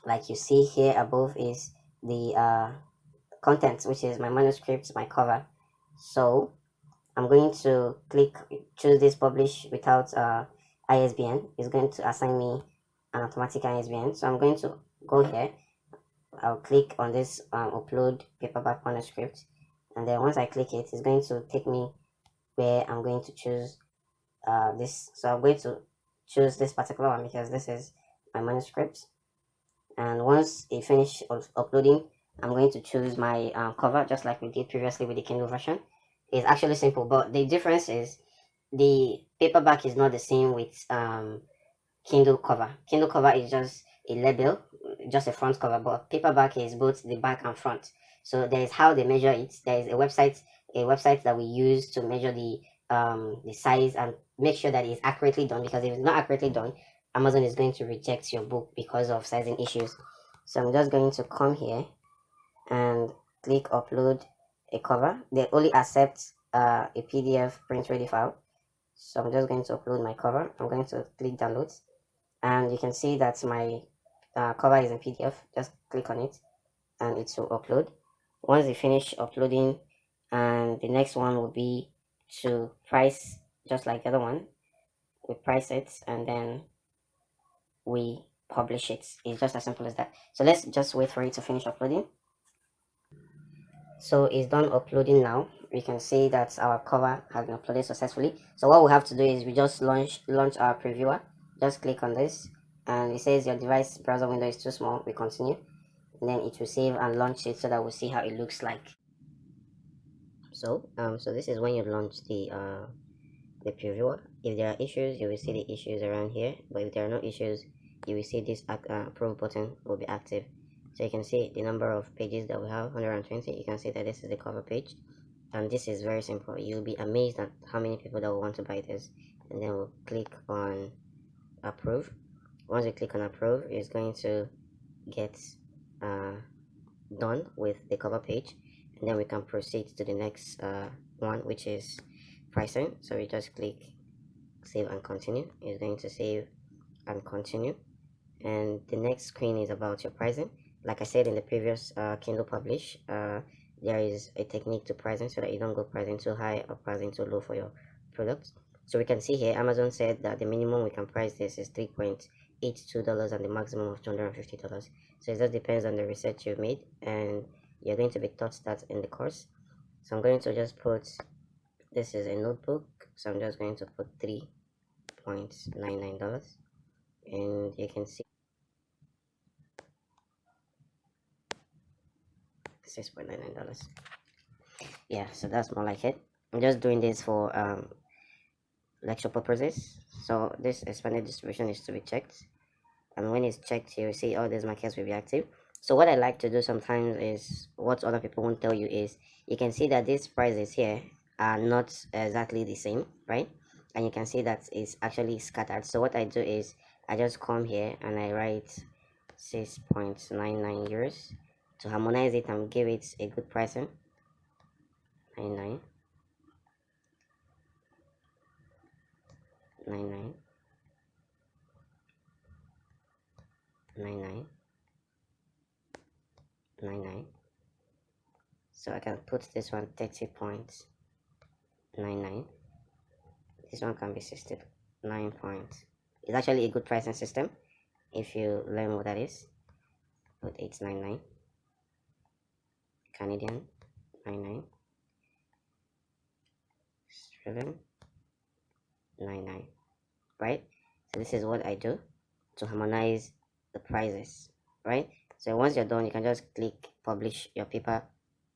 like you see here above, is the content, which is my manuscript, my cover. So I'm going to choose this publish without ISBN. It's going to assign me an automatic ISBN. So I'm going to go here. I'll click on this upload paperback manuscript, and then once I click it, it's going to take me where I'm going to choose this. So I'm going to choose this particular one because this is my manuscript. And once it finishes uploading, I'm going to choose my cover, just like we did previously with the Kindle version. It's actually simple, but the difference is the paperback is not the same with Kindle cover. Kindle cover is just a label, just a front cover, but paperback is both the back and front. So there is how they measure it. There is a website that we use to measure the size and make sure that it's accurately done, because if it's not accurately done, Amazon is going to reject your book because of sizing issues. So I'm just going to come here and click upload a cover. They only accept a PDF print ready file. So I'm just going to upload my cover. I'm going to click download, and you can see that my cover is in PDF. Just click on it and it will upload. Once you finish uploading, and the next one will be to price, just like the other one. We price it and then we publish it. It's just as simple as that. So let's just wait for it to finish uploading. So it's done uploading now. We can see that our cover has been uploaded successfully. So what we have to do is we just launch our previewer. Just click on this and it says your device browser window is too small. We continue, and then it will save and launch it so that we'll see how it looks like. So this is when you launch the previewer. If there are issues, you will see the issues around here, but if there are no issues, you will see this approve button will be active. So you can see the number of pages that we have, 120. You can see that this is the cover page, and this is very simple. You'll be amazed at how many people that will want to buy this. And then we'll click on approve. Once you click on approve, it's going to get done with the cover page, and then we can proceed to the next one, which is pricing. So we just click save and continue. It's going to save and continue, and the next screen is about your pricing. Like I said in the previous Kindle publish, there is a technique to pricing so that you don't go pricing too high or pricing too low for your products. So we can see here Amazon said that the minimum we can price this is $3.82 and the maximum of $250. So it just depends on the research you've made, and you're going to be taught that in the course. So I'm going to just put, this is a notebook, so I'm just going to put $3.99, and you can see $6.99. Yeah, so that's more like it. I'm just doing this for lecture purposes. So this expanded distribution is to be checked, and when it's checked, you will see all these markets will be active. So what I like to do sometimes is, what other people won't tell you is, you can see that these prices here are not exactly the same, right? And you can see that it's actually scattered. So what I do is I just come here and I write 6.99 euros to harmonize it and give it a good pricing. 99, 99, 99, 99. So I can put this one 30.99. This one can be 69 points. It's actually a good pricing system if you learn what that is. Put 899, Canadian 99, 799, right? So this is what I do to harmonize the prices, right? So once you're done, you can just click publish your paper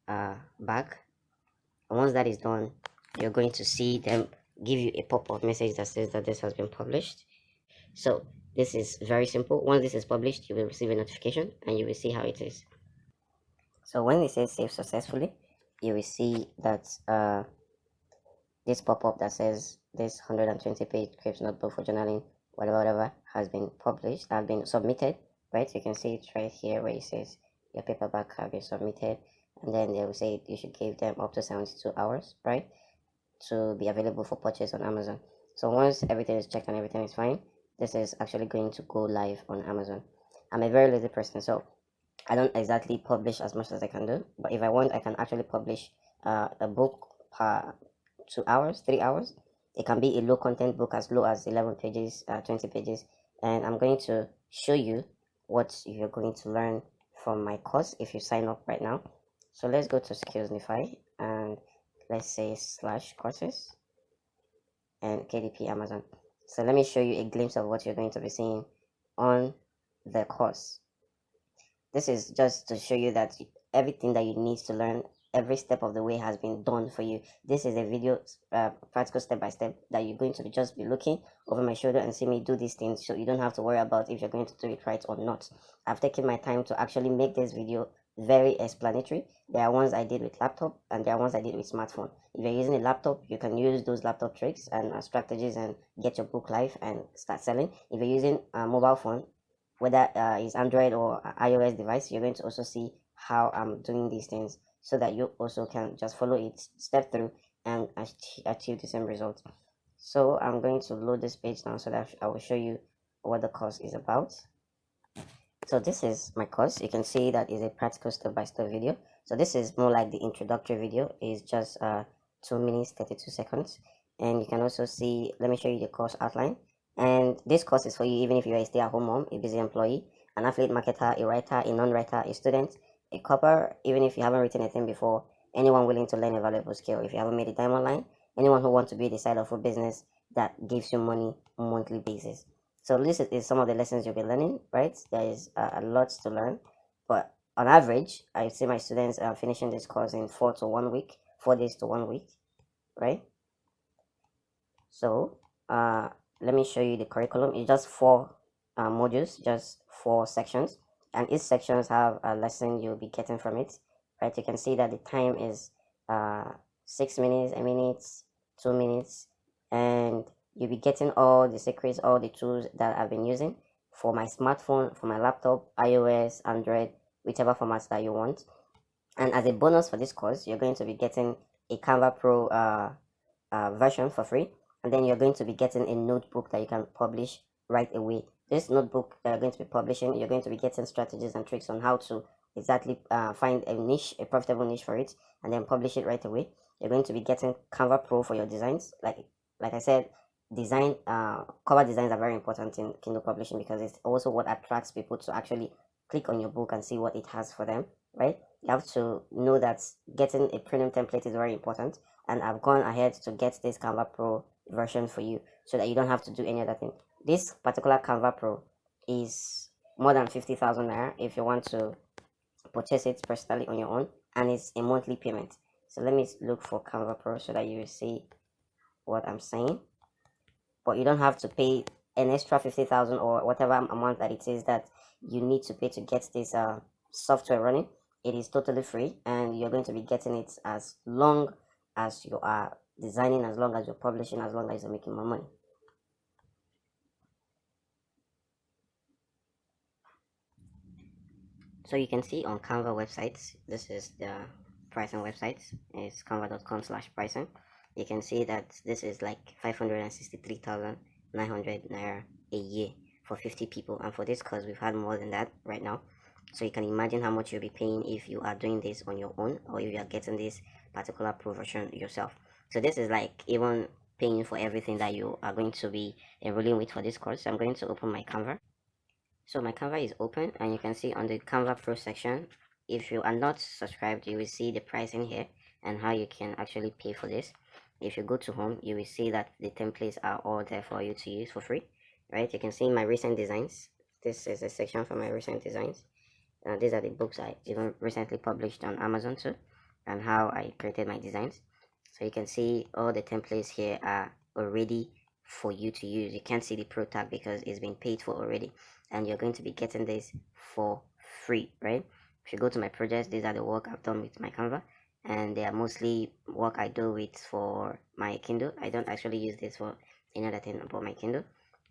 back, and once that is done, you're going to see them give you a pop-up message that says that this has been published. So this is very simple. Once this is published, you will receive a notification and you will see how it is. So when it says save successfully, you will see that this pop-up that says this 120 page Crepes notebook for journaling, whatever has been published, has been submitted, right? You can see it right here where it says your paperback have been submitted, and then they will say you should give them up to 72 hours, right, to be available for purchase on Amazon. So once everything is checked and everything is fine, this is actually going to go live on Amazon. I'm a very lazy person, so I don't exactly publish as much as I can do, but if I want, I can actually publish a book per 2 hours, 3 hours. It can be a low content book as low as 11 pages, 20 pages, and I'm going to show you what you're going to learn from my course if you sign up right now. So let's go to Skillsnify and let's say /courses and KDP Amazon. So let me show you a glimpse of what you're going to be seeing on the course. This is just to show you that everything that you need to learn every step of the way has been done for you. This is a video, practical step by step, that you're going to just be looking over my shoulder and see me do these things, so you don't have to worry about if you're going to do it right or not. I've taken my time to actually make this video very explanatory. There are ones I did with laptop and there are ones I did with smartphone. If you're using a laptop, you can use those laptop tricks and strategies and get your book live and start selling. If you're using a mobile phone, whether it's Android or iOS device, you're going to also see how I'm doing these things, so that you also can just follow it step through and achieve the same result. So I'm going to load this page now so that I will show you what the course is about. So this is my course. You can see that is a practical step-by-step video. So this is more like the introductory video. It's just 2 minutes 32 seconds, and you can also see, let me show you the course outline. And this course is for you even if you're a stay-at-home mom, a busy employee, an affiliate marketer, a writer, a non-writer, a student, a copper, even if you haven't written anything before, anyone willing to learn a valuable skill, if you haven't made a diamond line, anyone who wants to build a side of a business that gives you money on a monthly basis. So this is some of the lessons you'll be learning, right? There is a lot to learn, but on average, I see my students are finishing this course in 4 days to 1 week, right? So let me show you the curriculum. It's just 4 modules, just 4 sections, and each sections have a lesson you'll be getting from it, right? You can see that the time is 6 minutes, a minute, 2 minutes, and you'll be getting all the secrets, all the tools that I've been using for my smartphone, for my laptop, iOS, Android, whichever formats that you want. And as a bonus for this course, you're going to be getting a Canva Pro version for free, and then you're going to be getting a notebook that you can publish right away. This notebook that you're going to be publishing, you're going to be getting strategies and tricks on how to exactly find a niche, a profitable niche for it, and then publish it right away. You're going to be getting Canva Pro for your designs. Like I said, design cover designs are very important in Kindle publishing, because it's also what attracts people to actually click on your book and see what it has for them, right? You have to know that getting a premium template is very important, and I've gone ahead to get this Canva Pro version for you so that you don't have to do any other thing. This particular Canva Pro is more than 50,000 naira if you want to purchase it personally on your own, and it's a monthly payment. So let me look for Canva Pro so that you will see what I'm saying. But you don't have to pay an extra 50,000 or whatever amount that it is that you need to pay to get this software running. It is totally free, and you're going to be getting it as long as you are designing, as long as you're publishing, as long as you're making more money. So you can see on Canva websites, this is the pricing website. It's canva.com/pricing. You can see that this is like 563,900 naira a year for 50 people, and for this course we've had more than that right now. So you can imagine how much you'll be paying if you are doing this on your own, or if you are getting this particular pro version yourself. So this is like even paying for everything that you are going to be enrolling with for this course. So I'm going to open my Canva. So my Canva is open, and you can see on the Canva Pro section, if you are not subscribed, you will see the pricing here and how you can actually pay for this. If you go to home, you will see that the templates are all there for you to use for free, right? You can see my recent designs. This is a section for my recent designs. These are the books I even recently published on Amazon too, and how I created my designs. So you can see all the templates here are already for you to use. You can't see the pro tag because it's been paid for already, and you're going to be getting this for free, right? If you go to my projects, these are the work I've done with my Canva, and they are mostly work I do with for my Kindle. I don't actually use this for any other thing about my Kindle.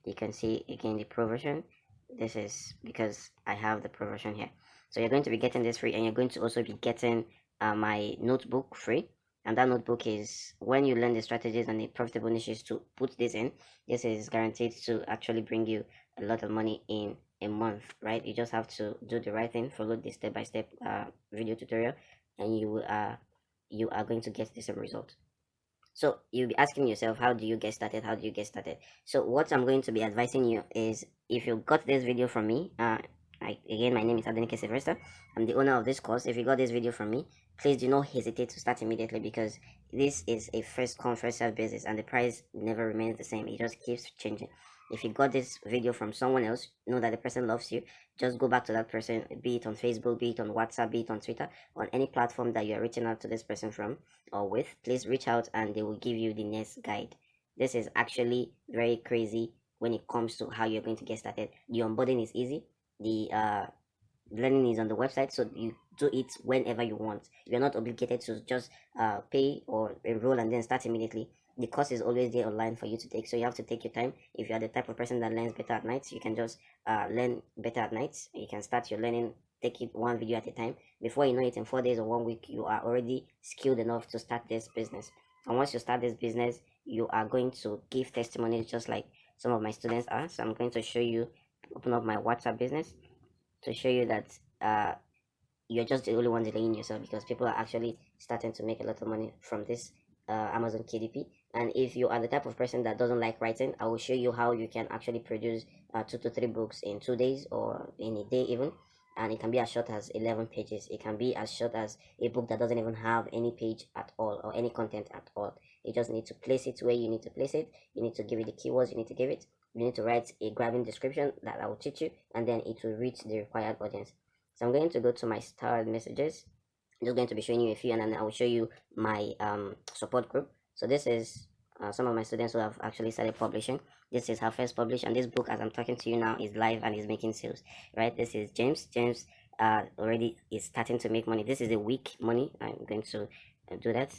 You can see again the pro version. This is because I have the pro version here. So you're going to be getting this free, and you're going to also be getting my notebook free. And that notebook is, when you learn the strategies and the profitable niches to put this in, this is guaranteed to actually bring you a lot of money in a month, right? You just have to do the right thing, follow the step-by-step video tutorial, and you are going to get the same result. So you'll be asking yourself, how do you get started? How do you get started? So what I'm going to be advising you is, if you got this video from me, again, my name is Adenike Sylvester. I'm the owner of this course. If you got this video from me, please do not hesitate to start immediately, because this is a first come first serve basis, and the price never remains the same. It just keeps changing. If you got this video from someone else, know that the person loves you. Just go back to that person, be it on Facebook, be it on WhatsApp, be it on Twitter, on any platform that you're reaching out to this person from or with. Please reach out and they will give you the next guide. This is actually very crazy when it comes to how you're going to get started. The onboarding is easy. The learning is on the website, so you do it whenever you want. You're not obligated to just pay or enroll and then start immediately. The course is always there online for you to take, so you have to take your time. If you are the type of person that learns better at night, you can just learn better at night. You can start your learning, take it one video at a time. Before you know it, in 4 days or 1 week, you are already skilled enough to start this business. And once you start this business, you are going to give testimonies just like some of my students are. So I'm going to show you, open up my WhatsApp business to show you that you're just the only one delaying yourself, because people are actually starting to make a lot of money from this Amazon KDP. And if you are the type of person that doesn't like writing, I will show you how you can actually produce 2 to 3 books in 2 days or in a day even. And it can be as short as 11 pages. It can be as short as a book that doesn't even have any page at all or any content at all. You just need to place it where you need to place it. You need to give it the keywords you need to give it. You need to write a grabbing description that I will teach you, and then it will reach the required audience. So I'm going to go to my starred messages. I'm just going to be showing you a few, and then I will show you my support group. So this is some of my students who have actually started publishing. This is her first publish, and this book, as I'm talking to you now, is live and is making sales. Right? This is James. James already is starting to make money. This is a week money. I'm going to do that.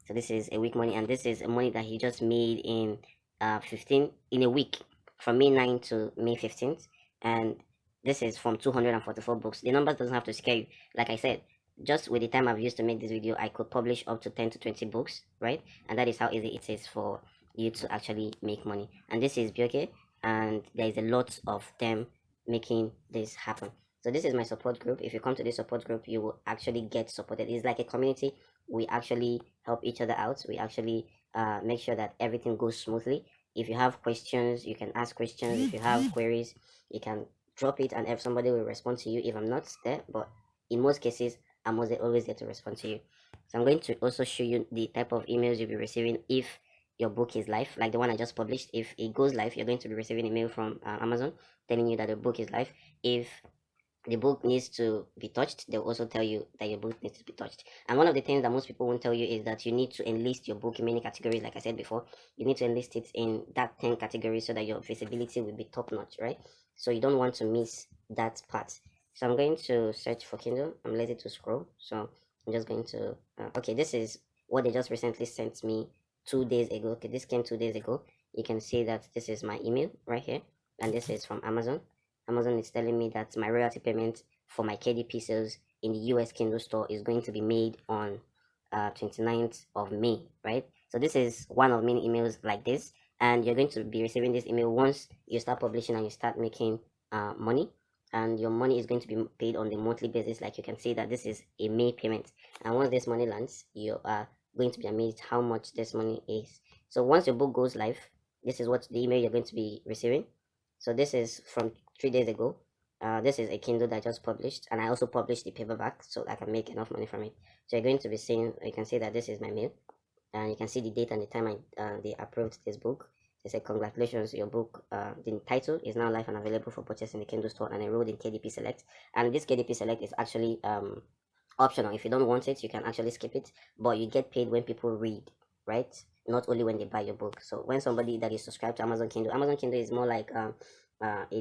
So this is a week money, and this is a money that he just made in 15 in a week, from May 9 to May 15th, and this is from 244 books. The numbers doesn't have to scare you. Like I said, just with the time I've used to make this video, I could publish up to 10 to 20 books, right? And that is how easy it is for you to actually make money. And this is Bioke, and there is a lot of them making this happen. So this is my support group. If you come to this support group, you will actually get supported. It's like a community. We actually help each other out. We actually make sure that everything goes smoothly. If you have questions, you can ask questions. If you have queries, you can drop it, and if somebody will respond to you if I'm not there. But in most cases, I'm always there to respond to you. So I'm going to also show you the type of emails you'll be receiving if your book is live, like the one I just published. If it goes live, you're going to be receiving a mail from Amazon telling you that the book is live. If the book needs to be touched, they'll also tell you that your book needs to be touched. And one of the things that most people won't tell you is that you need to enlist your book in many categories. Like I said before, you need to enlist it in that 10 categories so that your visibility will be top notch, right? So you don't want to miss that part. So I'm going to search for Kindle. I'm lazy to scroll, so I'm just going to okay, this is what they just recently sent me 2 days ago. Okay, this came 2 days ago. You can see that this is my email right here, and this is from Amazon. Amazon is telling me that my royalty payment for my KDP sales in the US Kindle store is going to be made on 29th of May, right? So this is one of many emails like this, and you're going to be receiving this email once you start publishing and you start making money, and your money is going to be paid on the monthly basis. Like you can see that this is a May payment, and once this money lands, you are going to be amazed how much this money is. So once your book goes live, this is what the email you're going to be receiving. So this is from 3 days ago. This is a Kindle that I just published, and I also published the paperback so I can make enough money from it. So you're going to be seeing, you can see that this is my mail, and you can see the date and the time they approved this book. They said, congratulations, your book, the title is now live and available for purchase in the Kindle store and enrolled in KDP Select. And this KDP Select is actually optional. If you don't want it, you can actually skip it, but you get paid when people read, right? Not only when they buy your book. So when somebody that is subscribed to Amazon Kindle is more like a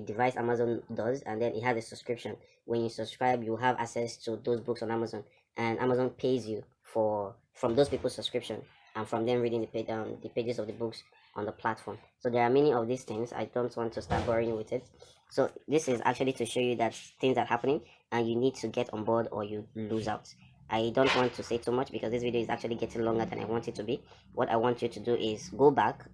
device Amazon does, and then it has a subscription. When you subscribe, you have access to those books on Amazon, and Amazon pays you from those people's subscription and from them reading the pages of the books on the platform. So there are many of these things. I don't want to start boring with it. So this is actually to show you that things are happening and you need to get on board or you lose out. I don't want to say too much because this video is actually getting longer than I want it to be. What I want you to do is go back,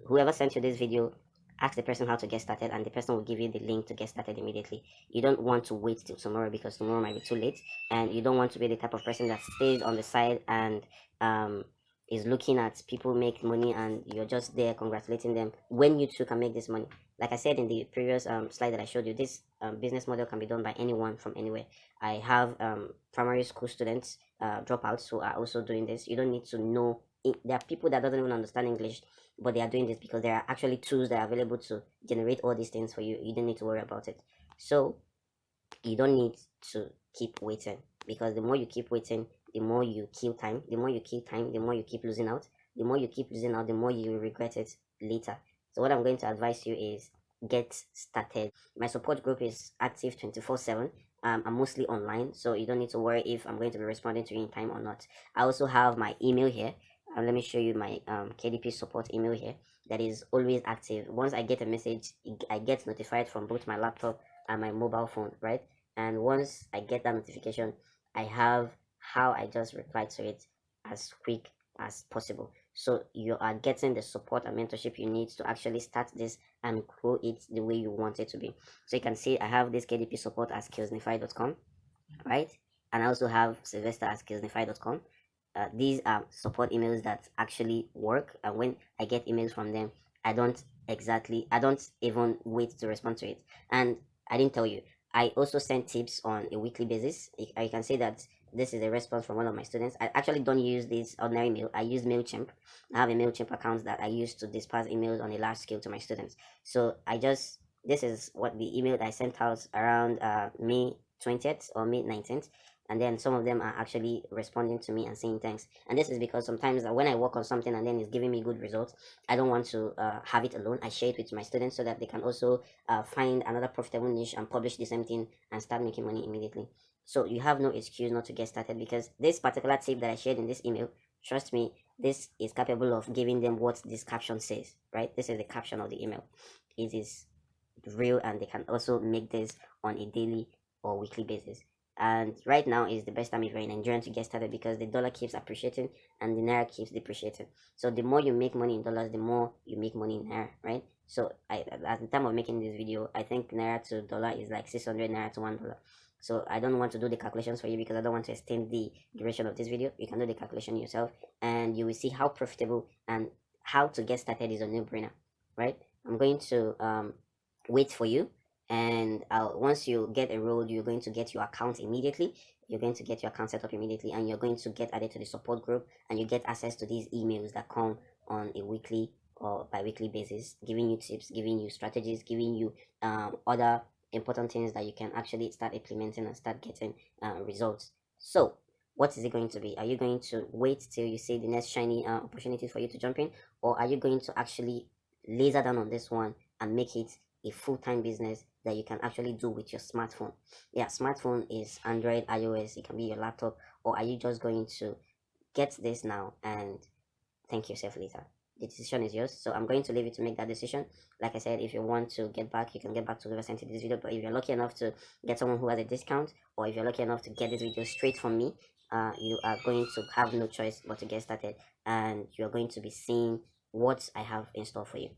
whoever sent you this video, ask the person how to get started, and the person will give you the link to get started immediately. You don't want to wait till tomorrow because tomorrow might be too late, and you don't want to be the type of person that stays on the side and is looking at people make money and you're just there congratulating them when you too can make this money. Like I said in the previous slide that I showed you, this business model can be done by anyone from anywhere. I have primary school students, dropouts, who are also doing this. You don't need to know there are people that doesn't even understand English, but they are doing this because there are actually tools that are available to generate all these things for you. You don't need to worry about it. So you don't need to keep waiting, because the more you keep waiting, the more you kill time. The more you kill time, the more you keep losing out. The more you keep losing out, the more you regret it later. So what I'm going to advise you is get started. My support group is active 24/7. I'm mostly online, so you don't need to worry if I'm going to be responding to you in time or not. I also have my email here. Let me show you my KDP support email here that is always active. Once I get a message, I get notified from both my laptop and my mobile phone, right? And once I get that notification, I have how I just reply to it as quick as possible. So you are getting the support and mentorship you need to actually start this and grow it the way you want it to be. So you can see I have this KDP support at skillsnify.com, right? And I also have Sylvester at skillsnify.com. These are support emails that actually work, and when I get emails from them, I don't even wait to respond to it. And I didn't tell you, I also send tips on a weekly basis. I can say that this is a response from one of my students. I actually don't use this ordinary mail. I use MailChimp. I have a MailChimp account that I use to disperse emails on a large scale to my students. So this is what the email that I sent out around May 20th or May 19th. And then some of them are actually responding to me and saying thanks. And this is because sometimes when I work on something and then it's giving me good results, I don't want to have it alone. I share it with my students so that they can also find another profitable niche and publish the same thing and start making money immediately. So you have no excuse not to get started, because this particular tip that I shared in this email, trust me, this is capable of giving them what this caption says, right? This is the caption of the email. It is real, and they can also make this on a daily or weekly basis. And right now is the best time if you're in Nigeria to get started, because the dollar keeps appreciating and the naira keeps depreciating. So the more you make money in dollars, the more you make money in naira, right? So at the time of making this video, I think naira to dollar is like 600 naira to $1. So I don't want to do the calculations for you because I don't want to extend the duration of this video. You can do the calculation yourself, and you will see how profitable and how to get started is a no-brainer, right? I'm going to wait for you, and once you get enrolled, you're going to get your account immediately. You're going to get your account set up immediately, and you're going to get added to the support group, and you get access to these emails that come on a weekly or bi-weekly basis, giving you tips, giving you strategies, giving you other important things that you can actually start implementing and start getting results. So what is it going to be? Are you going to wait till you see the next shiny opportunity for you to jump in, or are you going to actually laser down on this one and make it a full-time business that you can actually do with your smartphone? Yeah, smartphone is Android, iOS, it can be your laptop. Or are you just going to get this now and thank yourself later? The decision is yours, so I'm going to leave you to make that decision. Like I said, if you want to get back, you can get back to whoever sent you this video. But if you're lucky enough to get someone who has a discount, or if you're lucky enough to get this video straight from me, you are going to have no choice but to get started, and you're going to be seeing what I have in store for you.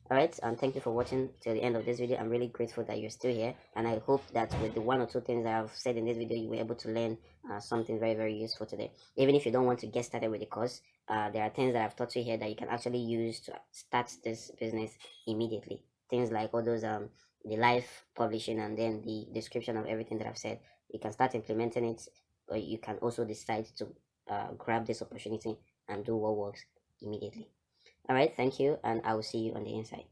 Alright, and thank you for watching till the end of this video. I'm really grateful that you're still here, and I hope that with the one or two things that I've said in this video, you were able to learn something very, very useful today. Even if you don't want to get started with the course, there are things that I've taught you here that you can actually use to start this business immediately. Things like all those the live publishing, and then the description of everything that I've said. You can start implementing it, or you can also decide to grab this opportunity and do what works immediately. All right, thank you, and I will see you on the inside.